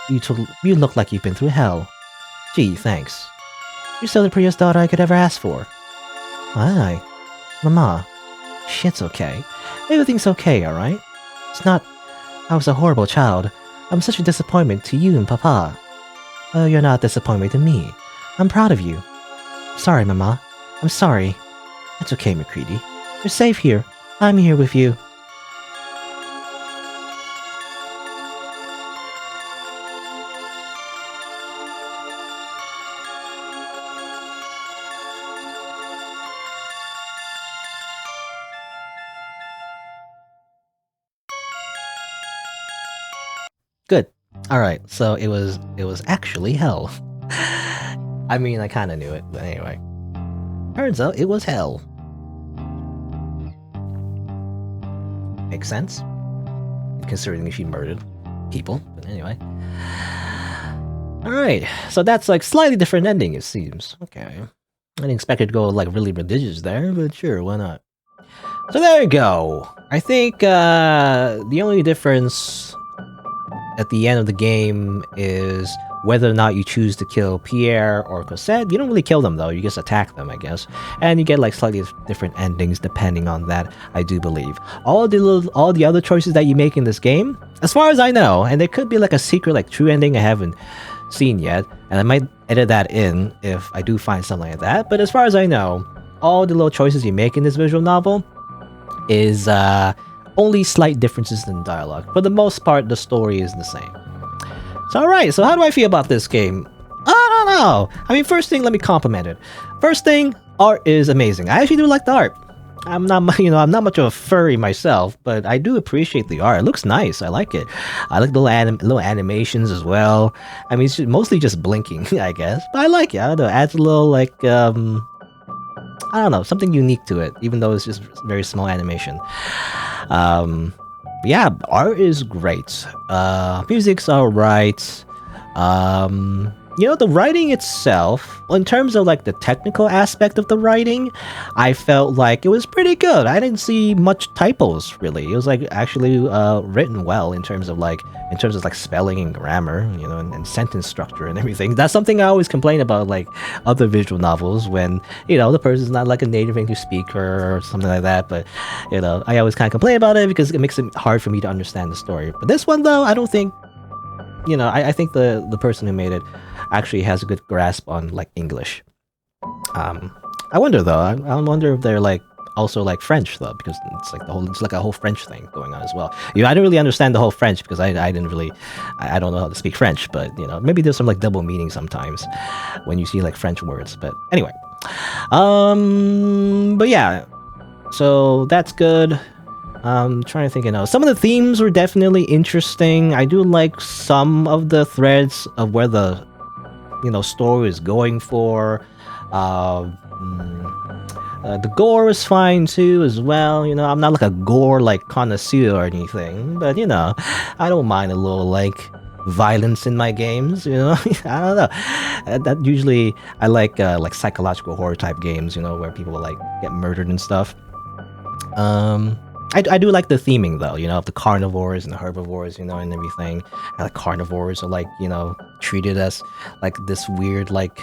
You look like you've been through hell. Gee, thanks. You're still the prettiest daughter I could ever ask for. Aye. Mama. Shit's okay. Everything's okay, alright? It's not... I was a horrible child. I'm such a disappointment to you and Papa. You're not a disappointment to me. I'm proud of you. Sorry, Mama. I'm sorry. That's okay, Mercredi. You're safe here. I'm here with you. Good. Alright, so it was actually hell. I mean, I kinda knew it, but anyway. Turns out it was hell. Makes sense. Considering she murdered people, but anyway. Alright, so that's like slightly different ending, it seems. Okay. I didn't expect it to go like really religious there, but sure, why not? So there you go. I think the only difference at the end of the game is whether or not you choose to kill Pierre or Cosette. You don't really kill them though, you just attack them, I guess. And you get like slightly different endings depending on that, I do believe. All the other choices that you make in this game, as far as I know, and there could be like a secret like true ending I haven't seen yet, and I might edit that in if I do find something like that, but as far as I know, all the little choices you make in this visual novel is only slight differences in dialogue. For the most part, the story is the same. So alright, so how do I feel about this game? I don't know! I mean, first thing, let me compliment it. First thing, art is amazing. I actually do like the art. I'm not, I'm not much of a furry myself, but I do appreciate the art. It looks nice. I like it. I like the little animations as well. I mean, it's mostly just blinking, I guess. But I like it. I don't know. It adds a little, like, I don't know, something unique to it, even though it's just very small animation. Yeah, art is great. Music's alright. The writing itself, in terms of like the technical aspect of the writing, I felt like it was pretty good. I didn't see much typos really. It was like actually written well in terms of like spelling and grammar, and sentence structure and everything. That's something I always complain about like other visual novels when the person's not like a native English speaker or something like that. But I always kind of complain about it because it makes it hard for me to understand the story. But this one though, I don't think. I think the person who made it actually has a good grasp on like English. I wonder though. I wonder if they're like also like French though, because it's like a whole French thing going on as well. I didn't really understand the whole French because I didn't really I don't know how to speak French, but maybe there's some like double meaning sometimes when you see like French words. But anyway, but yeah, so that's good. Trying to think, some of the themes were definitely interesting. I do like some of the threads of where the, story is going for. The gore is fine too, as well. I'm not like a gore like connoisseur or anything, but I don't mind a little like violence in my games. I don't know. That usually I like psychological horror type games. Where people like get murdered and stuff. I do like the theming though, of the carnivores and the herbivores, and everything. And the carnivores are like, treated as like this weird like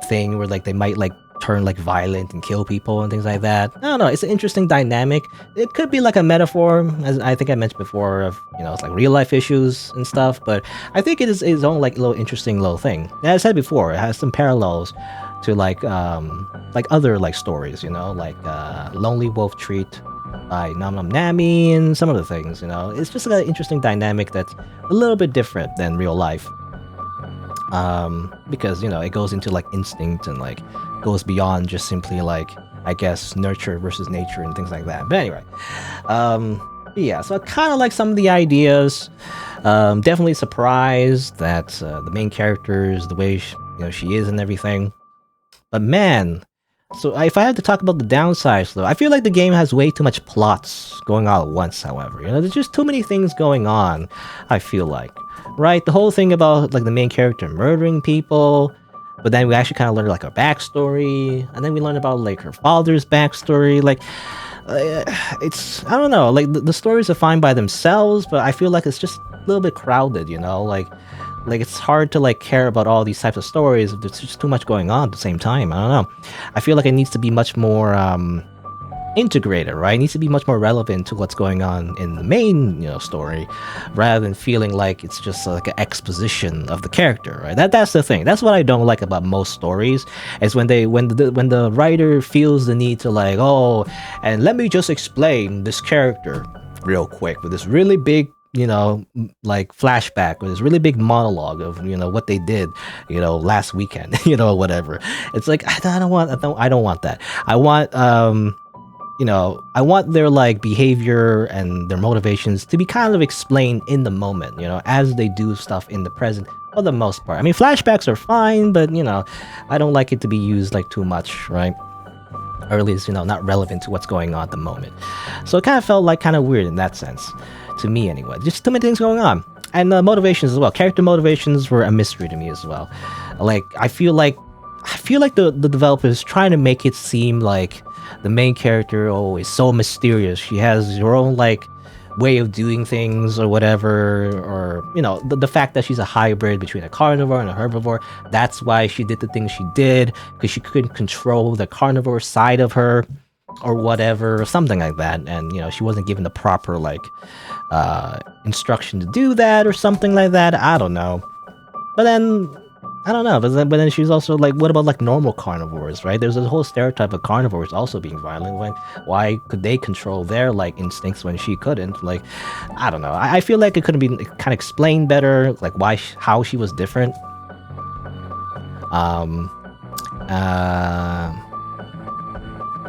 thing where like they might like turn like violent and kill people and things like that. I don't know, it's an interesting dynamic. It could be like a metaphor, as I think I mentioned before, of it's like real life issues and stuff, but I think it is its own like little interesting little thing. As I said before, it has some parallels to like other like stories, like Lonely Wolf Treat by Nom Nom Nami and some other things. It's just an interesting dynamic that's a little bit different than real life, because it goes into like instinct and like goes beyond just simply like, I guess, nurture versus nature and things like that. But anyway, yeah, so I kind of like some of the ideas. Definitely surprised that the main character is the way she is and everything. But man, so if I have to talk about the downsides though, I feel like the game has way too much plots going on at once, however. There's just too many things going on, I feel like. Right? The whole thing about like the main character murdering people, but then we actually kind of learned like her backstory, and then we learned about like her father's backstory. Like, it's, I don't know, like the stories are fine by themselves, but I feel like it's just a little bit crowded, you know, like it's hard to like care about all these types of stories if there's just too much going on at the same time. I don't know. I feel like it needs to be much more integrated, right? It needs to be much more relevant to what's going on in the main, you know, story, rather than feeling like it's just like an exposition of the character, right? That's the thing. That's what I don't like about most stories, is when the writer feels the need to like, oh, and let me just explain this character real quick with this really big, you know, like flashback or this really big monologue of, you know, what they did, you know, last weekend, you know, whatever. It's like I don't want that. I want you know, I want their like behavior and their motivations to be kind of explained in the moment, you know, as they do stuff in the present for the most part. I mean, flashbacks are fine, but you know, I don't like it to be used like too much, right? Or at least, you know, not relevant to what's going on at the moment. So it kind of felt like kind of weird in that sense, to me anyway. Just too many things going on. And motivations as well. Character motivations were a mystery to me as well. Like, I feel like the developers trying to make it seem like the main character, oh, is so mysterious. She has her own like way of doing things or whatever, or you know, the fact that she's a hybrid between a carnivore and a herbivore. That's why she did the things she did, because she couldn't control the carnivore side of her or whatever, or something like that. And you know, she wasn't given the proper like instruction to do that or something like that. I don't know. But then I don't know, but then she's also like, what about like normal carnivores, right? There's a whole stereotype of carnivores also being violent. Why could they control their like instincts when she couldn't? Like, I don't know. I feel like it could have been kind of explained better, like how she was different.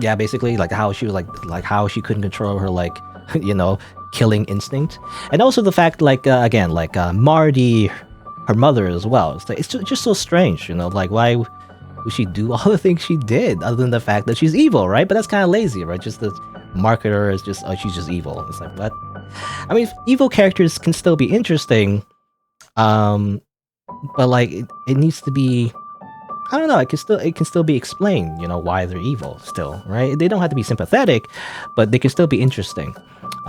Yeah, basically like how she was like how she couldn't control her like you know, killing instinct, and also the fact like again like Marty, her mother as well. It's like, it's just so strange, you know, like why would she do all the things she did other than the fact that she's evil, right? But that's kind of lazy, right? Just to market her as just, oh, she's just evil. It's like, what? I mean, evil characters can still be interesting, but like it needs to be, I don't know, it can still be explained, you know, why they're evil still, right? They don't have to be sympathetic, but they can still be interesting.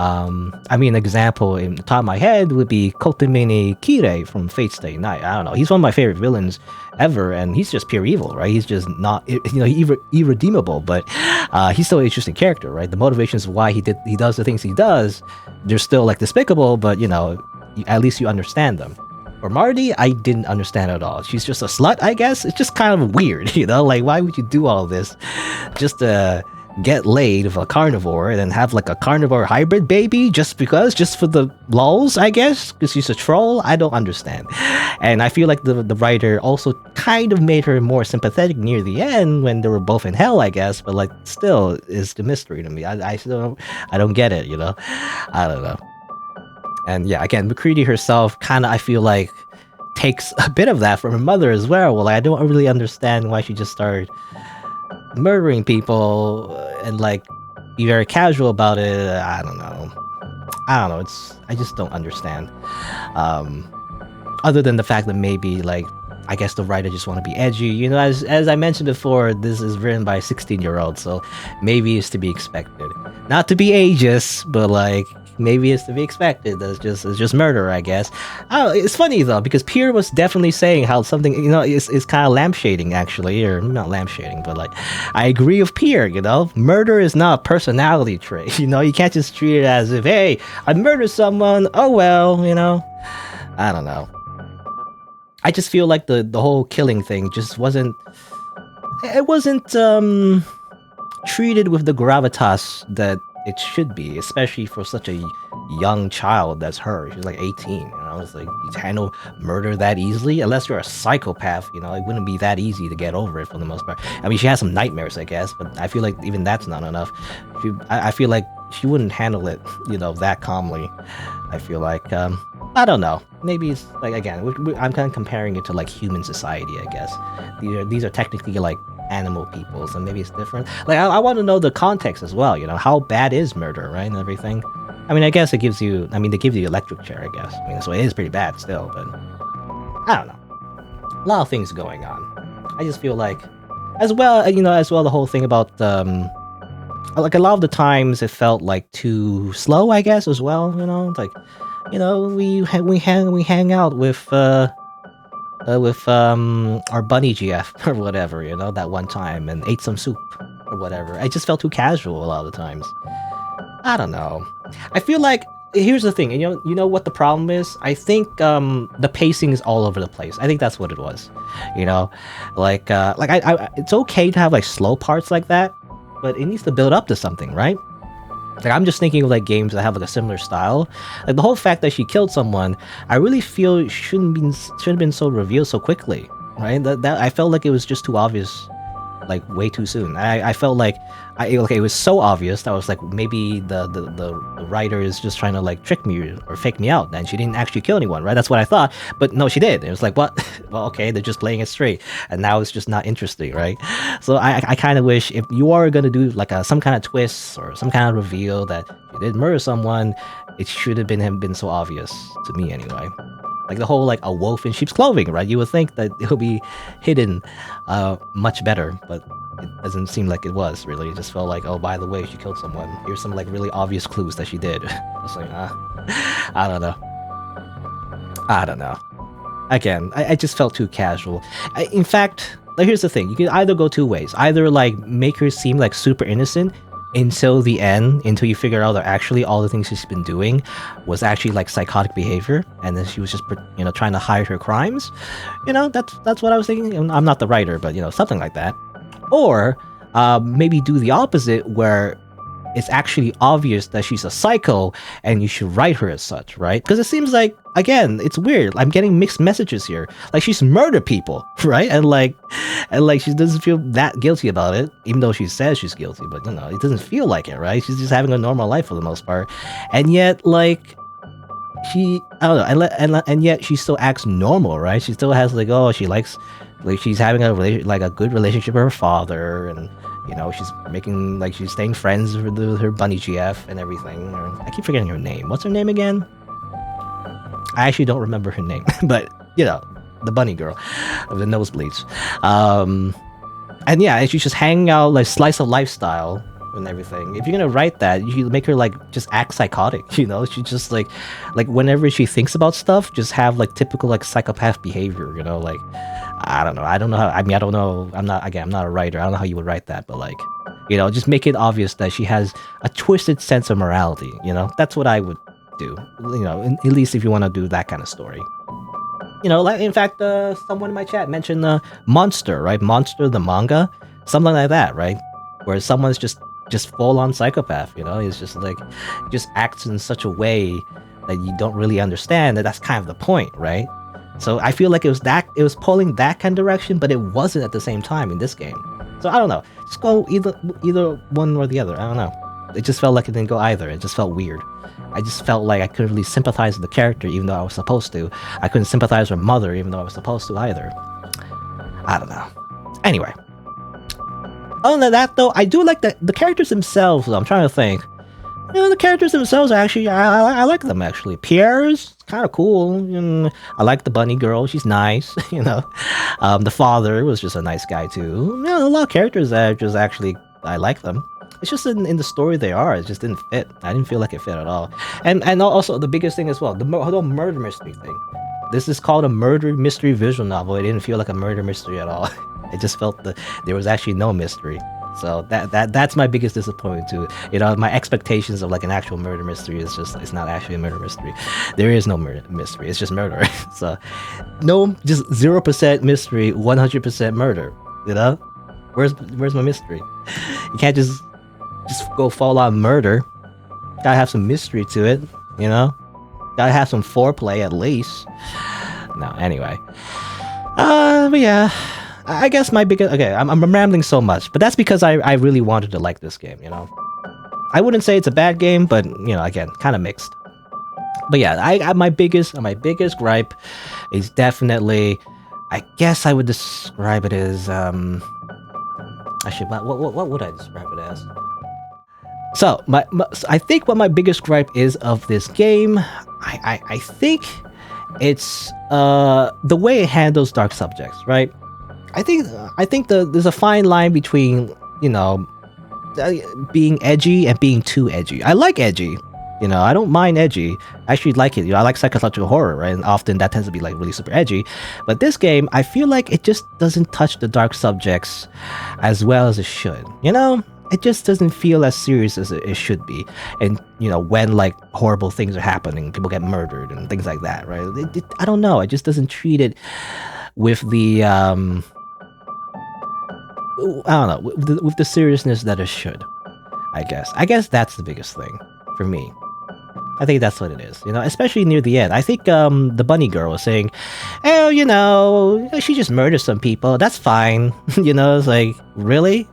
I mean, an example in the top of my head would be Kotomine Kirei from Fate Stay Night. I don't know, he's one of my favorite villains ever, and he's just pure evil, right? He's just not, you know, irredeemable, but he's still an interesting character, right? The motivations of why he does the things he does, they're still like despicable, but you know, at least you understand them. For Marty, I didn't understand at all. She's just a slut, I guess. It's just kind of weird, you know? Like, why would you do all this just to get laid with a carnivore and then have like a carnivore hybrid baby just for the lulz, I guess? Because she's a troll? I don't understand. And I feel like the writer also kind of made her more sympathetic near the end when they were both in hell, I guess. But like, still is the mystery to me. I still don't get it, you know? I don't know. And yeah, again, Mercredi herself kind of, I feel like, takes a bit of that from her mother as well. Well, like, I don't really understand why she just started murdering people and like be very casual about it. I don't know. I just don't understand. Other than the fact that maybe like, I guess the writer just want to be edgy. You know, as I mentioned before, this is written by a 16-year-old, so maybe it's to be expected. Not to be ageist, but like, maybe it's to be expected. It's just murder, I guess. Oh, it's funny though, because Pierre was definitely saying how something, you know, is kind of lampshading actually, or not lampshading, but like, I agree with Pierre, you know, murder is not a personality trait. You know, you can't just treat it as if, hey, I murdered someone, oh well, you know. I don't know. I just feel like the whole killing thing just wasn't treated with the gravitas that it should be, especially for such a young child as her. She's like 18, you know. It's like, you handle murder that easily, unless you're a psychopath, you know. It wouldn't be that easy to get over it for the most part. I mean, she has some nightmares, I guess, but I feel like even that's not enough. I feel like she wouldn't handle it, you know, that calmly. I feel like I don't know. Maybe it's like, again, I'm kind of comparing it to like human society, I guess. These are technically like animal people, so maybe it's different. Like, I want to know the context as well, you know, how bad is murder, right, and everything. I mean, I guess it gives you, I mean, they give you electric chair, I guess. I mean, so it is pretty bad still, but I don't know. A lot of things going on. I just feel like, as well, the whole thing about like a lot of the times it felt like too slow, I guess, as well. Like, we hang out with our bunny GF or whatever, that one time, and ate some soup or whatever. I just felt too casual a lot of the times. I don't know. I feel like, here's the thing, you know what the problem is? I think the pacing is all over the place. I think that's what it was. Like it's okay to have like slow parts like that, but it needs to build up to something, right? Like, I'm just thinking of like games that have like a similar style. Like the whole fact that she killed someone, I really feel it shouldn't have been so revealed so quickly, right? That I felt like it was just too obvious, like way too soon. I felt like it was so obvious that I was like, maybe the writer is just trying to like trick me or fake me out, and she didn't actually kill anyone, right? That's what I thought, but no, she did. It was like, what? Well, okay, they're just playing it straight, and now it's just not interesting, right? So I kind of wish, if you are gonna do like some kind of twist or some kind of reveal that you did murder someone, it should have been so obvious, to me anyway. Like the whole like a wolf in sheep's clothing, right? You would think that it'll be hidden much better, but it doesn't seem like it was, really. It just felt like, oh, by the way, she killed someone. Here's some like really obvious clues that she did. It's like, I don't know. I don't know. Again, I just felt too casual. In fact, like, here's the thing. You can either go two ways. Either like make her seem like super innocent until the end, until you figure out that actually all the things she's been doing was actually like psychotic behavior, and then she was just trying to hide her crimes. That's what I was thinking. I'm not the writer, but something like that. Or maybe do the opposite, where it's actually obvious that she's a psycho and you should write her as such, right? Because it seems like, again, it's weird. I'm getting mixed messages here. Like, she's murdered people, right? And like she doesn't feel that guilty about it, even though she says she's guilty, but it doesn't feel like it, right? She's just having a normal life for the most part. And yet, like, I don't know, and yet she still acts normal, right? She still has like, oh, she likes, like, she's having a good relationship with her father, and she's staying friends with her bunny GF and everything. I keep forgetting her name. What's her name again? I actually don't remember her name, but the bunny girl of the nosebleeds. And yeah, she's just hanging out, like, slice of lifestyle and everything. If you're gonna write that, you should make her like just act psychotic. She just like whenever she thinks about stuff, just have like typical like psychopath behavior. Like, I don't know how. I don't know. I'm not a writer. I don't know how you would write that, but like, just make it obvious that she has a twisted sense of morality. That's what I would do. At least if you want to do that kind of story. Like, in fact, someone in my chat mentioned Monster, right? Monster the manga, something like that, right? Where someone's just full-on psychopath. It's just like, just acts in such a way that you don't really understand that. That's kind of the point, right? So I feel like it was pulling that kind of direction, but it wasn't at the same time in this game. So I don't know. Just go either one or the other. I don't know. It just felt like it didn't go either. It just felt weird. I just felt like I couldn't really sympathize with the character, even though I was supposed to. I couldn't sympathize with her mother, even though I was supposed to either. I don't know. Anyway. Other than that, though, I do like the characters themselves. I'm trying to think. The characters themselves are actually, I like them, actually. Pierre's kind of cool. I like the bunny girl. She's nice, The father was just a nice guy, too. A lot of characters that just actually, I like them. It's just in the story they are. It just didn't fit. I didn't feel like it fit at all. And also, the biggest thing as well, the whole murder mystery thing. This is called a murder mystery visual novel. It didn't feel like a murder mystery at all. It just felt that there was actually no mystery. So that's my biggest disappointment too. My expectations of like an actual murder mystery it's not actually a murder mystery. There is no murder mystery. It's just murder. So no, just 0% mystery, 100% murder. Where's my mystery? You can't just go fall on murder. Gotta have some mystery to it. Gotta have some foreplay at least. No, anyway. But yeah. I guess my biggest... Okay, I'm rambling so much, but that's because I really wanted to like this game, I wouldn't say it's a bad game, but, again, kind of mixed. But yeah, my biggest gripe is definitely... I guess I would describe it as... Actually, what would I describe it as? So, I think what my biggest gripe is of this game, I think it's the way it handles dark subjects, right? I think there's a fine line between, you know, being edgy and being too edgy. I like edgy. You know, I don't mind edgy. I actually like it. You know, I like psychological horror, right? And often that tends to be like really super edgy. But this game, I feel like it just doesn't touch the dark subjects as well as it should. You know, it just doesn't feel as serious as it should be. And you know, when like horrible things are happening, people get murdered and things like that, right? I don't know. It just doesn't treat it with the I don't know, with the seriousness that it should. I guess that's the biggest thing for me. I think that's what it is, you know, especially near the end. I think the bunny girl was saying, oh, you know, she just murdered some people. That's fine. You know, it's like, really?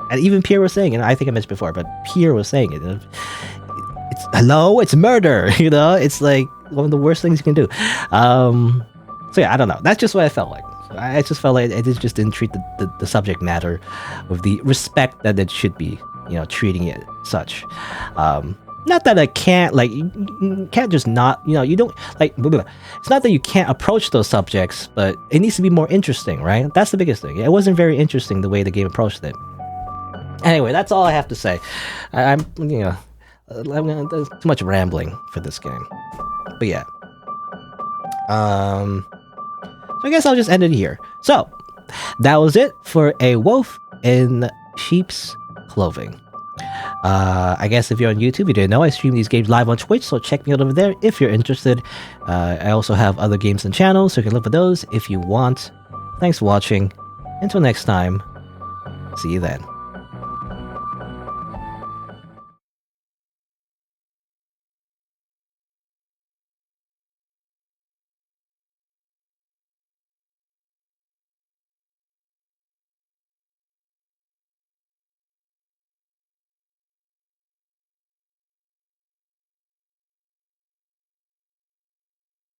And even Pierre was saying it. I think I mentioned before, but Pierre was saying it. It's hello, it's murder. You know, it's like one of the worst things you can do. So yeah, I don't know. That's just what I felt like. I just felt like it just didn't treat the subject matter with the respect that it should be, you know, treating it such. Not that I can't, like, you can't just not, you know, you don't, like, blah, blah, blah. It's not that you can't approach those subjects, but it needs to be more interesting, right? That's the biggest thing. It wasn't very interesting the way the game approached it. Anyway, that's all I have to say. I'm you know, there's too much rambling for this game. But yeah. So I guess I'll just end it here. So, that was it for A Wolf in Sheep's Clothing. I guess if you're on YouTube, you didn't know I stream these games live on Twitch, so check me out over there if you're interested. I also have other games and channels, so you can look for those if you want. Thanks for watching. Until next time, see you then.